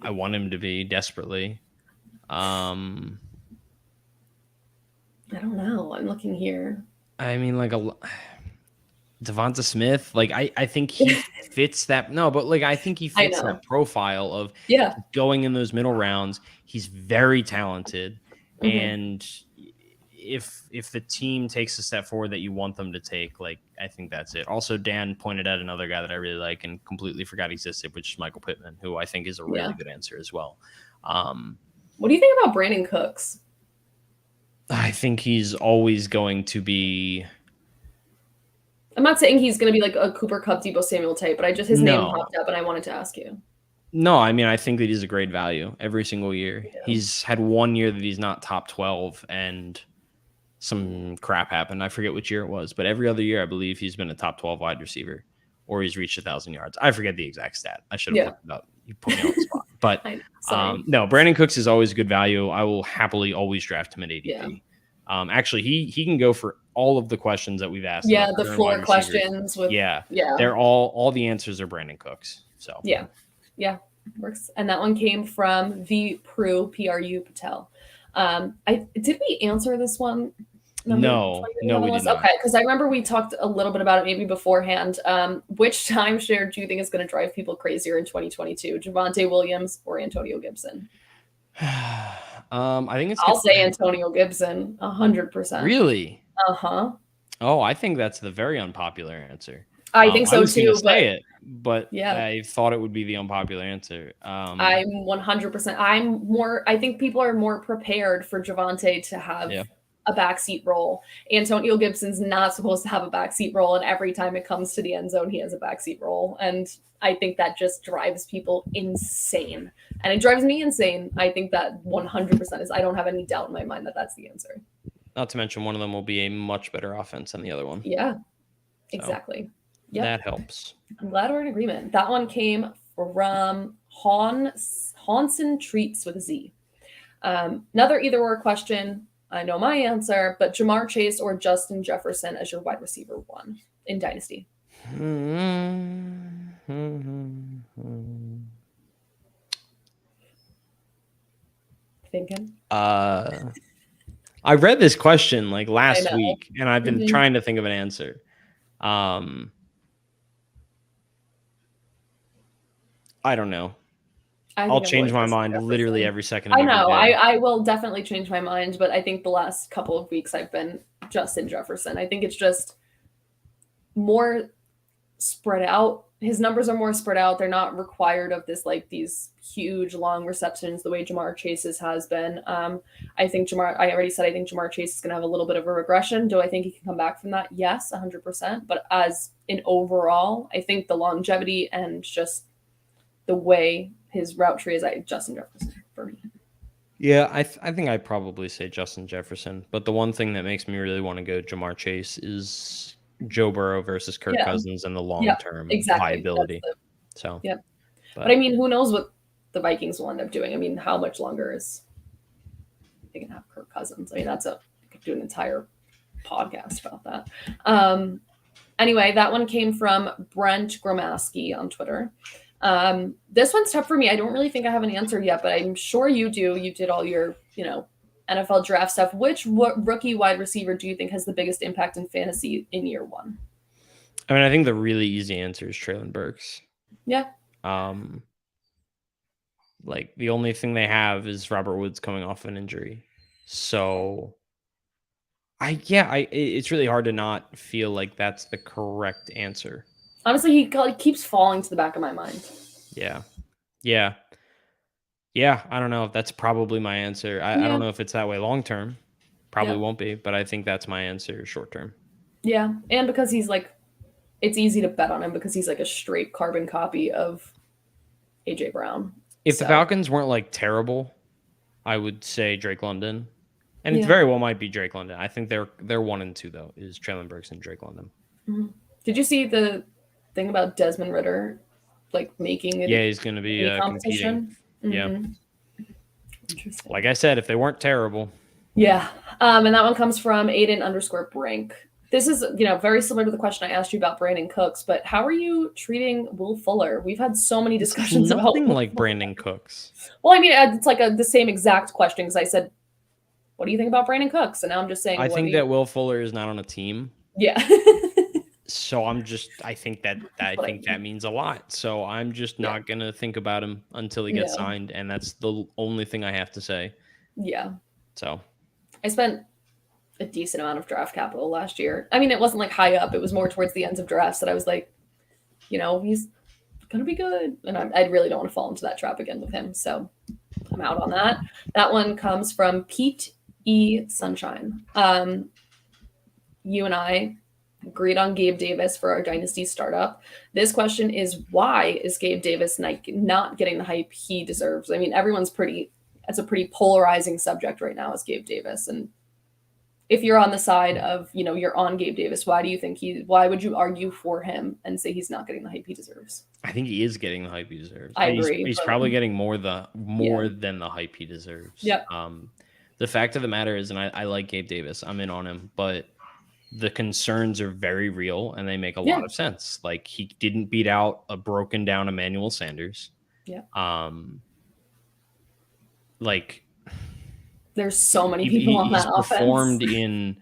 I want him to be desperately. I don't know. I'm looking here. I mean, like Devonta Smith. Like I think he fits that. No, but like I think he fits that profile of going in those middle rounds. He's very talented, and if the team takes a step forward that you want them to take, like I think that's it. Also, Dan pointed out another guy that I really like and completely forgot existed, which is Michael Pittman, who I think is a really good answer as well. What do you think about Brandon Cooks? I think he's always going to be. I'm not saying he's going to be like a Cooper Kupp, Deebo Samuel type, but his name popped up and I wanted to ask you. No, I mean, I think that he's a great value every single year. Yeah. He's had one year that he's not top 12 and some crap happened. I forget which year it was, but every other year, I believe he's been a top 12 wide receiver or he's reached 1,000 yards. I forget the exact stat. I should have looked it up. You put me on the spot. But no, Brandon Cooks is always good value. I will happily always draft him at ADP. Yeah. Actually, he can go for all of the questions that we've asked. Yeah, the 4 questions. They're all the answers are Brandon Cooks. So yeah, works. And that one came from the Pru Patel. Did we answer this one? No, we did not. Okay, because I remember we talked a little bit about it maybe beforehand. Which timeshare do you think is going to drive people crazier in 2022? Javonte Williams or Antonio Gibson? I think I'll say Antonio Gibson, 100%. Really? Uh-huh. Oh, I think that's the very unpopular answer. I think so too. But I thought it would be the unpopular answer. I'm 100%. I think people are more prepared for Javonte to have a backseat role. Antonio Gibson's not supposed to have a backseat role, and every time it comes to the end zone, he has a backseat role. And I think that just drives people insane. And it drives me insane. I think that 100% is, I don't have any doubt in my mind that that's the answer. Not to mention one of them will be a much better offense than the other one. Yeah, exactly. That helps. I'm glad we're in agreement. That one came from Hansen Treats with a Z. Another either or question. I know my answer, but Jamar Chase or Justin Jefferson as your wide receiver 1 in Dynasty. Thinking? I read this question like last week, and I've been trying to think of an answer. I don't know. I'll change my mind literally every second of I know. every day. I will definitely change my mind, but I think the last couple of weeks I've been Justin Jefferson. I think it's just more spread out. His numbers are more spread out. They're not required of this like these huge long receptions the way Jamar Chase's has been. I think I already said I think Jamar Chase is going to have a little bit of a regression. Do I think he can come back from that? Yes, 100%. But as in overall, I think the longevity and just the way his route tree is, Justin Jefferson for me. Yeah, I think I'd probably say Justin Jefferson. But the one thing that makes me really want to go Jamar Chase is Joe Burrow versus Kirk Cousins and the long-term viability. But I mean, who knows what the Vikings will end up doing? I mean, how much longer is they can have Kirk Cousins? I mean, I could do an entire podcast about that. Anyway, that one came from Brent Gronkowski on Twitter. This one's tough for me. I don't really think I have an answer yet, but I'm sure you do. You did all your, NFL draft stuff. Which rookie wide receiver do you think has the biggest impact in fantasy in year one? I mean, I think the really easy answer is Treylon Burks. Yeah. Like the only thing they have is Robert Woods coming off an injury. So it's really hard to not feel like that's the correct answer. Honestly, he keeps falling to the back of my mind. Yeah, I don't know. That's probably my answer. I don't know if it's that way long term. Probably won't be, but I think that's my answer short term. Yeah, and because he's it's easy to bet on him because he's like a straight carbon copy of AJ Brown. If the Falcons weren't terrible, I would say Drake London. And it very well might be Drake London. I think they're 1 and 2 though, is Treylon Burks and Drake London. Mm-hmm. Did you see the thing about Desmond Ridder making it? Yeah, he's going to be competing. Mm-hmm. Yeah. Interesting. Like I said, if they weren't terrible. Yeah. And that one comes from Aiden_Brink. This is, very similar to the question I asked you about Brandon Cooks, but how are you treating Will Fuller? We've had so many discussions about nothing like Brandon Cooks. Well, I mean, it's the same exact question because I said, what do you think about Brandon Cooks? And now I'm just saying, I think that Will Fuller is not on a team. Yeah. So I think that means a lot. So I'm just not going to think about him until he gets signed. And that's the only thing I have to say. Yeah. So I spent a decent amount of draft capital last year. I mean, it wasn't high up. It was more towards the ends of drafts that I was he's going to be good. And I really don't want to fall into that trap again with him. So I'm out on that. That one comes from Pete E. Sunshine. You and I agreed on Gabe Davis for our dynasty startup. This question is, why is Gabe Davis not getting the hype he deserves? I mean, it's a pretty polarizing subject right now, is Gabe Davis. And if you're on the side of, you're on Gabe Davis, why would you argue for him and say he's not getting the hype he deserves? I think he is getting the hype he deserves. I agree. He's probably getting more than the hype he deserves. Yep. The fact of the matter is, and I like Gabe Davis, I'm in on him, but the concerns are very real and they make a lot of sense. He didn't beat out a broken down Emmanuel Sanders. Yeah. There's so many people on that offense. He's performed in,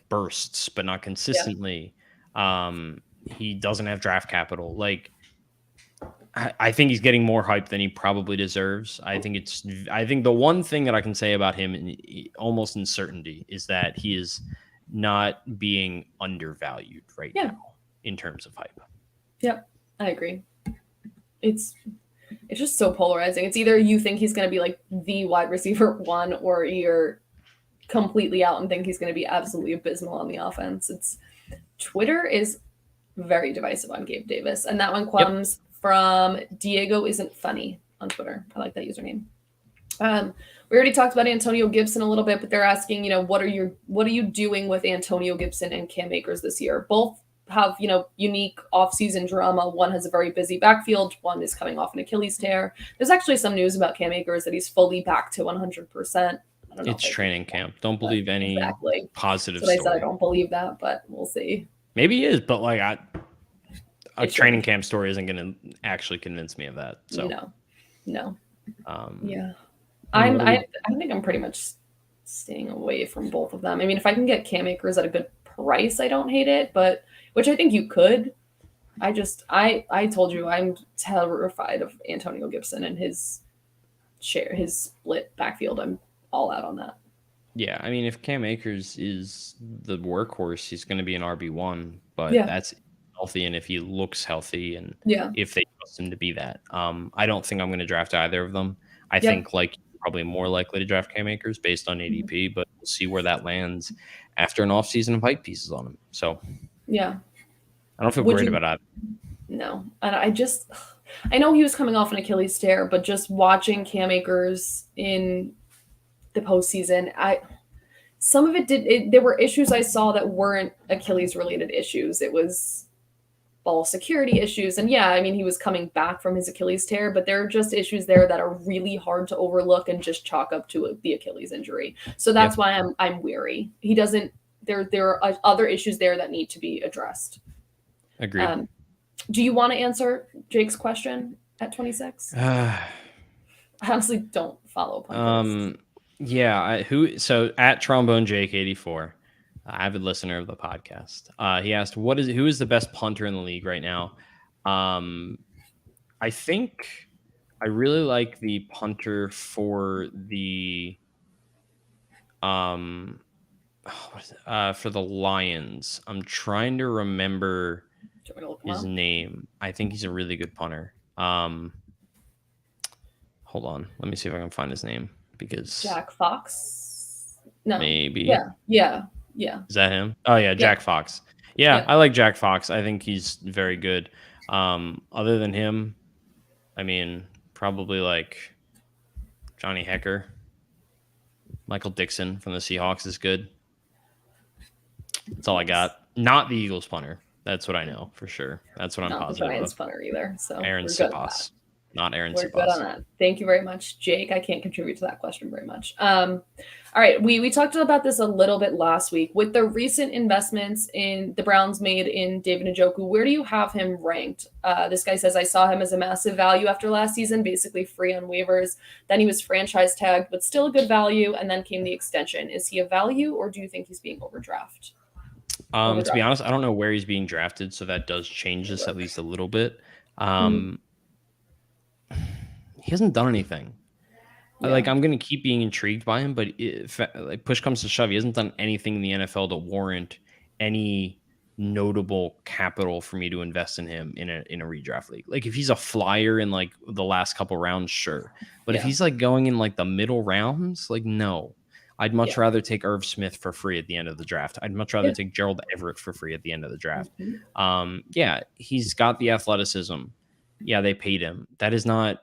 bursts, but not consistently. Yeah. He doesn't have draft capital. I think he's getting more hype than he probably deserves. I think the one thing that I can say about him almost in certainty is that he is not being undervalued right now in terms of hype. Yep, I agree. It's just so polarizing. It's either you think he's going to be the wide receiver one, or you're completely out and think he's going to be absolutely abysmal on the offense. Twitter is very divisive on Gabe Davis, and that one comes from Diego Isn't Funny on Twitter. I like that username. We already talked about Antonio Gibson a little bit, but they're asking, what are you doing with Antonio Gibson and Cam Akers this year? Both have, unique offseason drama. One has a very busy backfield. One is coming off an Achilles tear. There's actually some news about Cam Akers that he's fully back to 100%. I don't know. It's training camp. Don't believe any positive story. I said I don't believe that, but we'll see. Maybe he is, but a training camp story isn't going to actually convince me of that. So no. Yeah. I think I'm pretty much staying away from both of them. I mean, if I can get Cam Akers at a good price, I don't hate it, but which I think you could. I told you I'm terrified of Antonio Gibson and his split backfield. I'm all out on that. Yeah, I mean, if Cam Akers is the workhorse, he's going to be an RB1, but Yeah. that's healthy, and if he looks healthy, and Yeah. if they trust him to be that. I don't think I'm going to draft either of them. I think like probably more likely to draft Cam Akers based on ADP, but we'll see where that lands after an offseason of hype pieces on him. So yeah, I don't feel great about either. No, and I know he was coming off an Achilles tear, but just watching Cam Akers in the postseason, some of it there were issues I saw that weren't Achilles related issues. It was ball security issues. And yeah, I mean, he was coming back from his Achilles tear, but there are just issues there that are really hard to overlook and just chalk up to the Achilles injury. So that's why I'm weary. He doesn't, there are other issues there that need to be addressed. Agreed. Do you want to answer Jake's question at 26? I honestly don't follow Punter. Yeah, so at Trombone Jake 84, avid listener of the podcast. He asked, who is the best punter in the league right now? I think I really like the punter for the Lions. I'm trying to remember his name. I think he's a really good punter. Hold on, let me see if I can find his name, because Jack Fox. No, maybe. Yeah. Is that him? Oh yeah, Jack Fox. Yeah, I like Jack Fox. I think he's very good. Other than him, I mean, probably like Johnny Hecker. Michael Dixon from the Seahawks is good. That's all I got. Not the Eagles punter. That's what I know for sure. That's what I'm positive the Giants of. punter either. So Aaron Sipas. Not Aaron Sipas. We're good on that. Thank you very much, Jake. I can't contribute to that question very much. All right. We talked about this a little bit last week. With the recent investments in the Browns made in David Njoku, where do you have him ranked? This guy says, I saw him as a massive value after last season, basically free on waivers. Then he was franchise tagged, but still a good value. And then came the extension. Is he a value, or do you think he's being overdrafted? To be honest, I don't know where he's being drafted, so that does change this at least a little bit. He hasn't done anything. Like, I'm going to keep being intrigued by him, but if like push comes to shove, he hasn't done anything in the NFL to warrant any notable capital for me to invest in him in a redraft league. Like, if he's a flyer in like the last couple rounds, sure. But if he's like going in like the middle rounds, like, no. I'd much rather take Irv Smith for free at the end of the draft. I'd much rather take Gerald Everett for free at the end of the draft. He's got the athleticism. Yeah, they paid him. That is not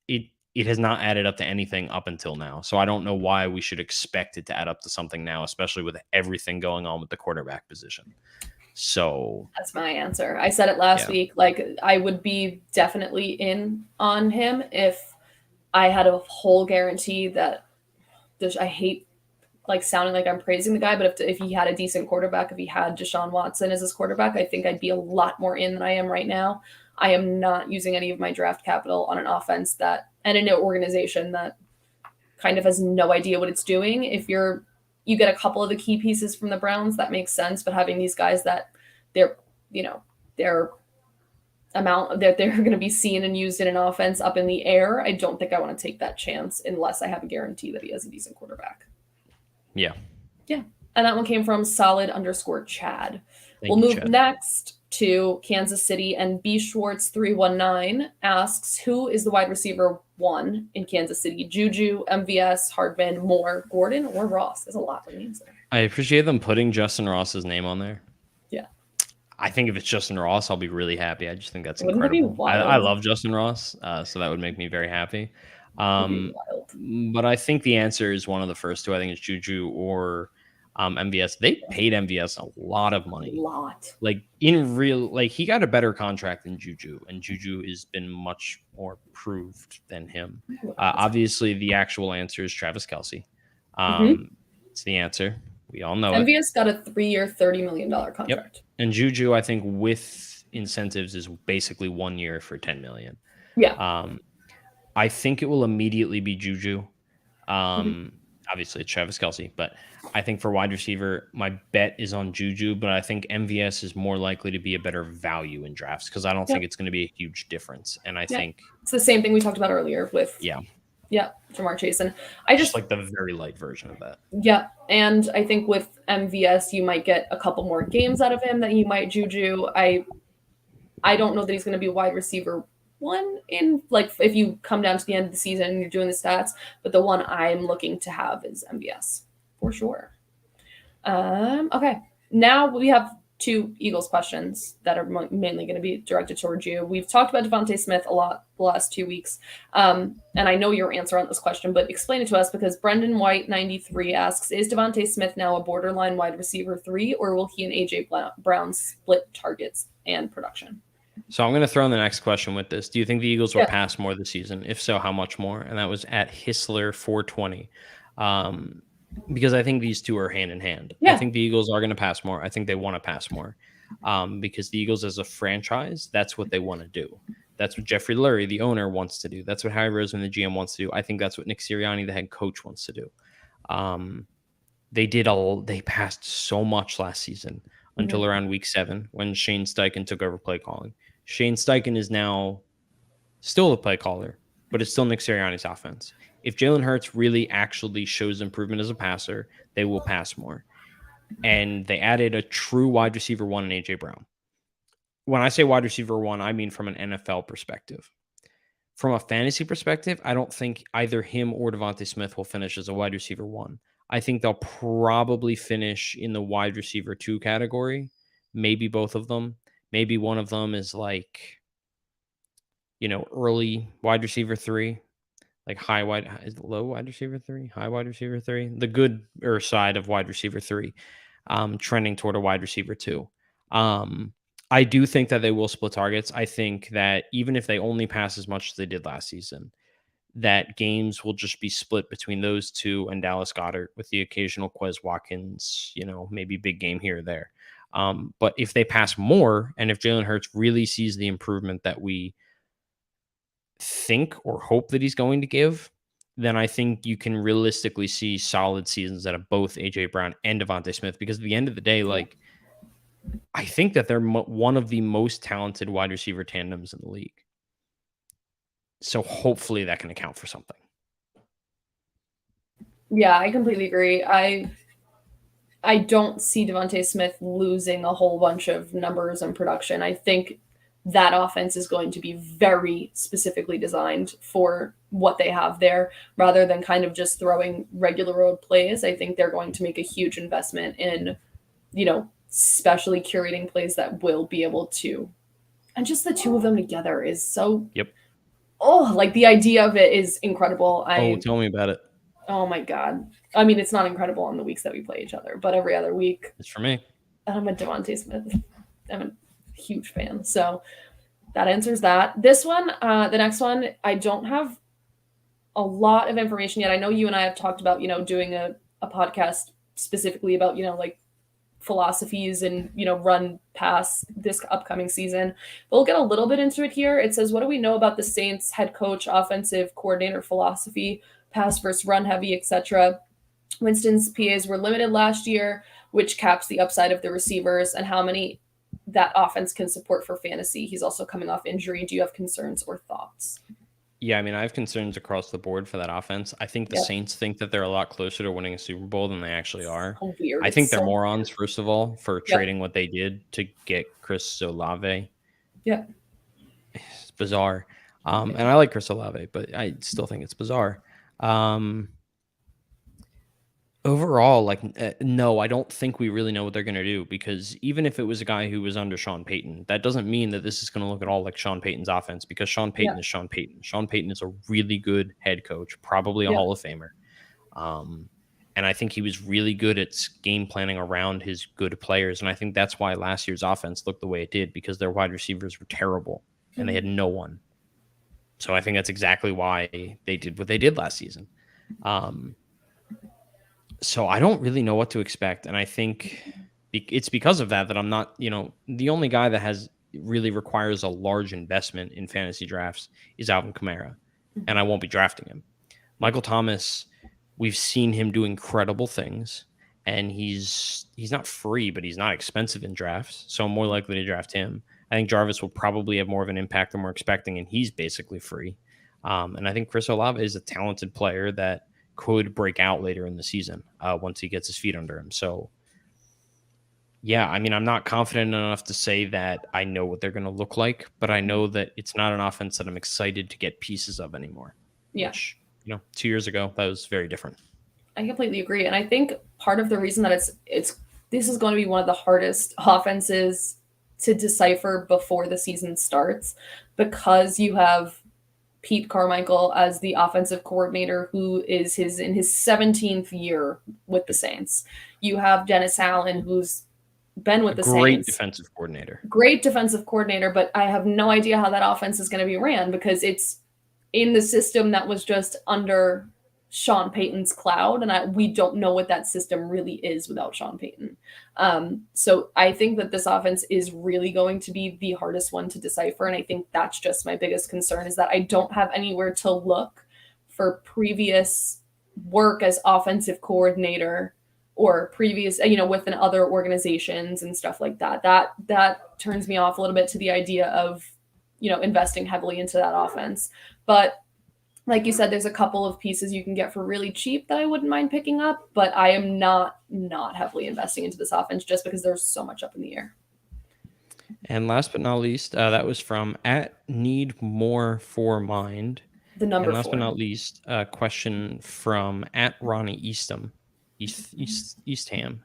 it. It has not added up to anything up until now. So I don't know why we should expect it to add up to something now, especially with everything going on with the quarterback position. So that's my answer. I said it last week. Like, I would be definitely in on him if I had a whole guarantee that I hate like sounding like I'm praising the guy, but if he had a decent quarterback, if he had Deshaun Watson as his quarterback, I think I'd be a lot more in than I am right now. I am not using any of my draft capital on an offense and in an organization that kind of has no idea what it's doing. If you get a couple of the key pieces from the Browns, that makes sense. But having these guys that their amount that they're going to be seen and used in an offense up in the air, I don't think I want to take that chance unless I have a guarantee that he has a decent quarterback. Yeah. And that one came from solid_Chad. We'll move Chad. next to Kansas City, and B Schwartz 319 asks, who is the wide receiver 1 in Kansas City? Juju, MVS, Hardman, Moore, Gordon, or Ross? There's a lot of names there. I appreciate them putting Justin Ross's name on there. Yeah. I think if it's Justin Ross, I'll be really happy. I just think that's incredible. I love Justin Ross, so that would make me very happy. But I think the answer is one of the first two. I think it's Juju or MVS. They paid MVS a lot of money. Like, he got a better contract than Juju, and Juju has been much more proved than him. Obviously, the actual answer is Travis Kelce. It's the answer. We all know MVS got a 3-year, $30 million contract. Yep. And Juju, I think, with incentives, is basically 1 year for $10 million. Yeah. I think it will immediately be Juju. I obviously it's Travis Kelce, but I think for wide receiver, my bet is on Juju, but I think MVS is more likely to be a better value in drafts because I don't think it's going to be a huge difference. And I think it's the same thing we talked about earlier with Jamar Chase. And I just like the very light version of that. Yeah. And I think with MVS, you might get a couple more games out of him than you might Juju. I don't know that he's going to be wide receiver one in, like, if you come down to the end of the season and you're doing the stats, but the one I'm looking to have is MVS for sure. Okay. Now we have 2 Eagles questions that are mainly going to be directed towards you. We've talked about Devontae Smith a lot the last 2 weeks. And I know your answer on this question, but explain it to us because Brendan White 93 asks, is Devontae Smith now a borderline wide receiver 3, or will he and AJ Brown split targets and production? So I'm going to throw in the next question with this. Do you think the Eagles will pass more this season? If so, how much more? And that was at Hissler 420. Because I think these two are hand in hand. I think the Eagles are going to pass more. I think they want to pass more. Because the Eagles as a franchise, that's what they want to do. That's what Jeffrey Lurie, the owner, wants to do. That's what Harry Roseman, the GM, wants to do. I think that's what Nick Sirianni, the head coach, wants to do. They passed so much last season until around week 7 when Shane Steichen took over play calling. Shane Steichen is now still the play caller, but it's still Nick Sirianni's offense. If Jalen Hurts really actually shows improvement as a passer, they will pass more. And they added a true wide receiver 1 in AJ Brown. When I say wide receiver 1, I mean from an NFL perspective. From a fantasy perspective, I don't think either him or Devontae Smith will finish as a wide receiver 1. I think they'll probably finish in the wide receiver 2 category. Maybe both of them. Maybe one of them is like, early wide receiver 3, like low wide receiver 3, high wide receiver 3, the good side of wide receiver 3, trending toward a wide receiver 2. I do think that they will split targets. I think that even if they only pass as much as they did last season, that games will just be split between those 2 and Dallas Goedert with the occasional Quez Watkins, maybe big game here or there. But if they pass more, and if Jalen Hurts really sees the improvement that we think or hope that he's going to give, then I think you can realistically see solid seasons out of both AJ Brown and Devontae Smith. Because at the end of the day, I think that they're one of the most talented wide receiver tandems in the league. So hopefully that can account for something. Yeah, I completely agree. I don't see Devontae Smith losing a whole bunch of numbers and production. I think that offense is going to be very specifically designed for what they have there rather than kind of just throwing regular road plays. I think they're going to make a huge investment in, specially curating plays that will be able to, and just the 2 of them together is so, the idea of it is incredible. Tell me about it. Oh my God. I mean, it's not incredible on the weeks that we play each other, but every other week. It's for me. I'm a Devontae Smith. I'm a huge fan. So that answers that. This one, the next one, I don't have a lot of information yet. I know you and I have talked about, doing a podcast specifically about, philosophies and, run past this upcoming season. But we'll get a little bit into it here. It says, what do we know about the Saints head coach, offensive coordinator philosophy, pass versus run heavy, etc.? Winston's PAs were limited last year, which caps the upside of the receivers and how many that offense can support for fantasy. He's also coming off injury. Do you have concerns or thoughts? Yeah, I mean, I have concerns across the board for that offense. I think the Saints think that they're a lot closer to winning a Super Bowl than they actually are. So weird. I think they're morons, first of all, for trading what they did to get Chris Olave. Yeah. It's bizarre. And I like Chris Olave, but I still think it's bizarre. Overall, no, I don't think we really know what they're going to do, because even if it was a guy who was under Sean Payton, that doesn't mean that this is going to look at all like Sean Payton's offense, because Sean Payton is Sean Payton. Sean Payton is a really good head coach, probably a Hall of Famer. And I think he was really good at game planning around his good players. And I think that's why last year's offense looked the way it did, because their wide receivers were terrible and they had no one. So I think that's exactly why they did what they did last season. So I don't really know what to expect. And I think it's because of that I'm not, the only guy that really requires a large investment in fantasy drafts is Alvin Kamara. And I won't be drafting him. Michael Thomas We've seen him do incredible things, and he's not free, but he's not expensive in drafts, so I'm more likely to draft him. I think Jarvis will probably have more of an impact than we're expecting, and he's basically free. And I think Chris Olave is a talented player that could break out later in the season once he gets his feet under him. So, yeah, I mean, I'm not confident enough to say that I know what they're going to look like, but I know that it's not an offense that I'm excited to get pieces of anymore. Yeah. Which, 2 years ago, that was very different. I completely agree. And I think part of the reason that this is going to be one of the hardest offenses to decipher before the season starts, because you have Pete Carmichael as the offensive coordinator who is in his 17th year with the Saints. You have Dennis Allen, who's been with the Saints. Great defensive coordinator. Great defensive coordinator, but I have no idea how that offense is going to be ran because it's in the system that was just under Sean Payton's cloud, and we don't know what that system really is without Sean Payton. So I think that this offense is really going to be the hardest one to decipher, and I think that's just my biggest concern, is that I don't have anywhere to look for previous work as offensive coordinator or previous, within other organizations and stuff like that. That turns me off a little bit to the idea of, investing heavily into that offense. But like you said, there's a couple of pieces you can get for really cheap that I wouldn't mind picking up, but I am not heavily investing into this offense just because there's so much up in the air. And last but not least, that was from @NeedMoreForMind. The number and last 4. but not least, a question from @Ronnie Eastham. Eastham.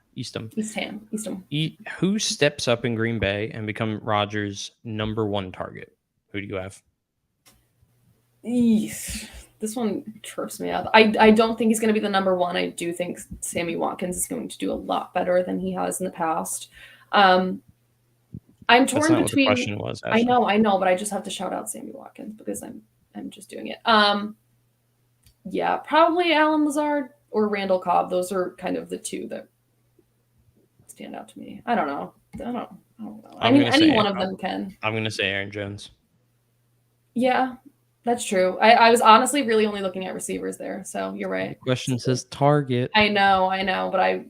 Who steps up in Green Bay and become Rodgers' number 1 target? Who do you have? This one trips me up. I don't think he's going to be the number 1. I do think Sammy Watkins is going to do a lot better than he has in the past. I'm torn That's not between. What the question was, Ashley. I know, but I just have to shout out Sammy Watkins because I'm just doing it. Yeah, probably Alan Lazard or Randall Cobb. Those are kind of the two that stand out to me. I don't know. Any one of them can. I'm going to say Aaron Jones. Yeah, that's true. I was honestly really only looking at receivers there, so you're right. The question says target. I know, but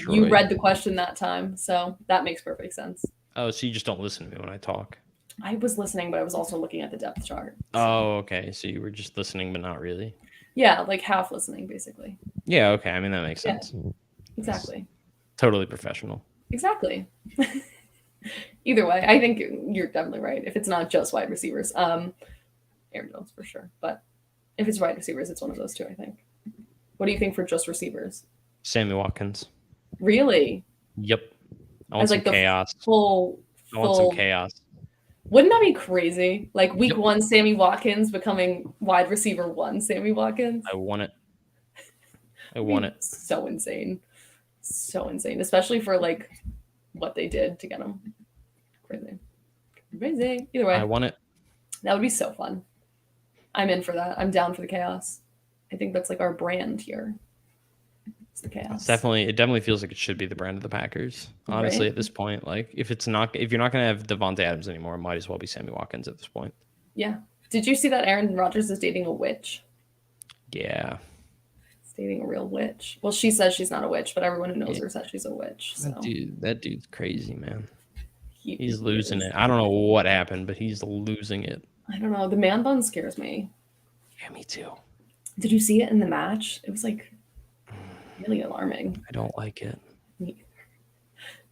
you read the question that time, so that makes perfect sense. Oh, so you just don't listen to me when I talk? I was listening, but I was also looking at the depth chart. So. Oh, okay. So you were just listening, but not really? Yeah, like half listening, basically. Yeah, okay. I mean, that makes sense. Yeah, exactly. Totally professional. Exactly. Either way, I think you're definitely right. If it's not just wide receivers, Aaron Jones for sure. But if it's wide receivers, it's one of those two, I think. What do you think for just receivers? Sammy Watkins. Really? Yep. I want some chaos. I want some chaos. Wouldn't that be crazy? Like week 1, Sammy Watkins becoming wide receiver 1, Sammy Watkins. I want it. I want it. So insane. So insane. Especially for like what they did to get him. Crazy. Either way. I want it. That would be so fun. I'm in for that. I'm down for the chaos. I think that's like our brand here. It's the chaos. It definitely feels like it should be the brand of the Packers. Honestly, right? At this point, like if you're not going to have Devontae Adams anymore, it might as well be Sammy Watkins at this point. Yeah. Did you see that Aaron Rodgers is dating a witch? Yeah. He's dating a real witch. Well, she says she's not a witch, but everyone who knows her says she's a witch. So. That dude's crazy, man. He's losing it. I don't know what happened, but he's losing it. I don't know. The man bun scares me. Yeah, me too. Did you see it in the match? It was like really alarming. I don't like it.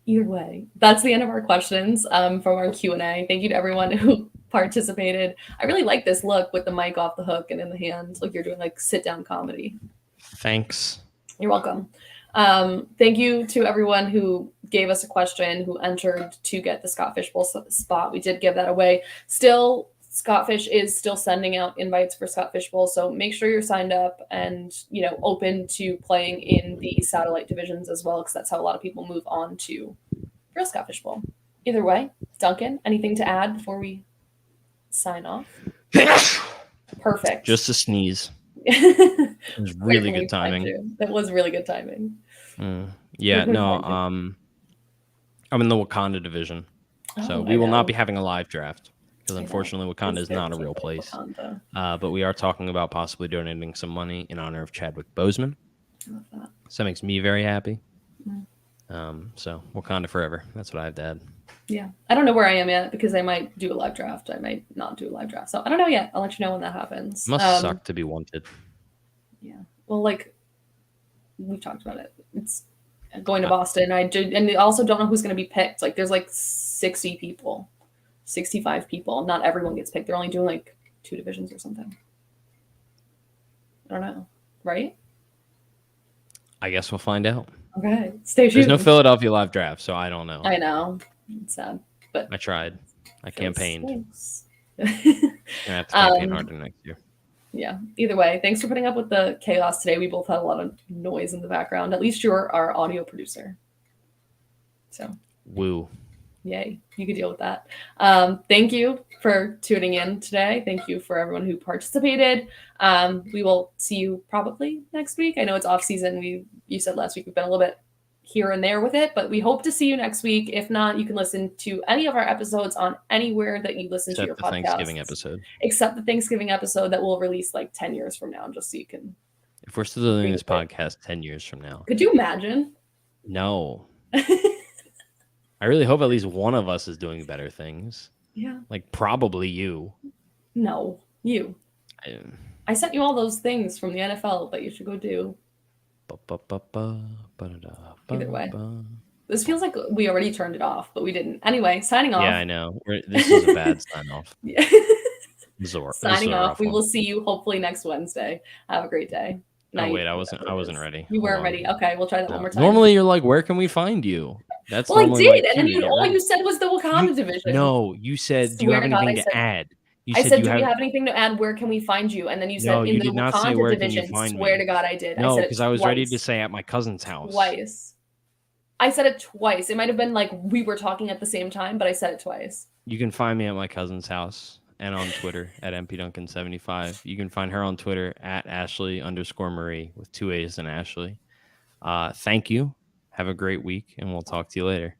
Either way, that's the end of our questions from our Q&A. Thank you to everyone who participated. I really like this look with the mic off the hook and in the hand. Like you're doing like sit-down comedy. Thanks. You're welcome. Thank you to everyone who gave us a question, who entered to get the Scott Fish Bowl spot. We did give that away. Still, Scott Fish is still sending out invites for Scott Fish Bowl, so make sure you're signed up and open to playing in the satellite divisions as well, because that's how a lot of people move on to real Scott Fish Bowl. Either way, Duncan, anything to add before we sign off? Perfect. Just a sneeze. It was really good timing. That was really good timing. Yeah, no, I'm in the Wakanda division, so we will not be having a live draft because unfortunately Wakanda is not a real place. But we are talking about possibly donating some money in honor of Chadwick Boseman. I love that. So that makes me very happy. Mm. So Wakanda forever. That's what I have to add. Yeah. I don't know where I am yet because I might do a live draft. I might not do a live draft. So I don't know yet. I'll let you know when that happens. It must suck to be wanted. Yeah. Well, like we've talked about it. It's going to Boston. And I also don't know who's going to be picked. Like there's like 60 people, 65 people. Not everyone gets picked. They're only doing like 2 divisions or something. I don't know. Right? I guess we'll find out. Okay. Stay tuned. There's no Philadelphia live draft, so I don't know. I know. It's sad. But I tried. I campaigned. I have to campaign harder next year. Yeah. Either way, thanks for putting up with the chaos today. We both had a lot of noise in the background. At least you're our audio producer. So. Woo. Yay. You could deal with that. Thank you for tuning in today. Thank you for everyone who participated. We will see you probably next week. I know it's off season. You said last week we've been a little bit here and there with it, but we hope to see you next week. If not, you can listen to any of our episodes on anywhere that you listen to your podcast. Thanksgiving episode. Except the Thanksgiving episode that we'll release like 10 years from now, just so you can. If we're still doing this podcast 10 years from now. Could you imagine? No. I really hope at least one of us is doing better things. Yeah. Like probably you. No, you. I sent you all those things from the NFL that you should go do. Either way. This feels like we already turned it off, but we didn't. Anyway, signing off. Yeah, I know. This is a bad sign off. Yeah. Signing off. We will see you hopefully next Wednesday. Have a great day. Oh wait, I wasn't ready. You weren't ready. Okay, we'll try that one more time. Normally you're like, where can we find you? That's well, I did, and then all you said was the Wakanda division. No, you said, do you have anything to add? I said, do we have anything to add? Where can we find you? And then you said, in the Wakanda division, swear to God, I did. No, because I was ready to say at my cousin's house. Twice. I said it twice. It might have been like we were talking at the same time, but I said it twice. You can find me at my cousin's house and on Twitter at mpduncan75. You can find her on Twitter at Ashley_Marie with 2 A's in Ashley. Thank you. Have a great week, and we'll talk to you later.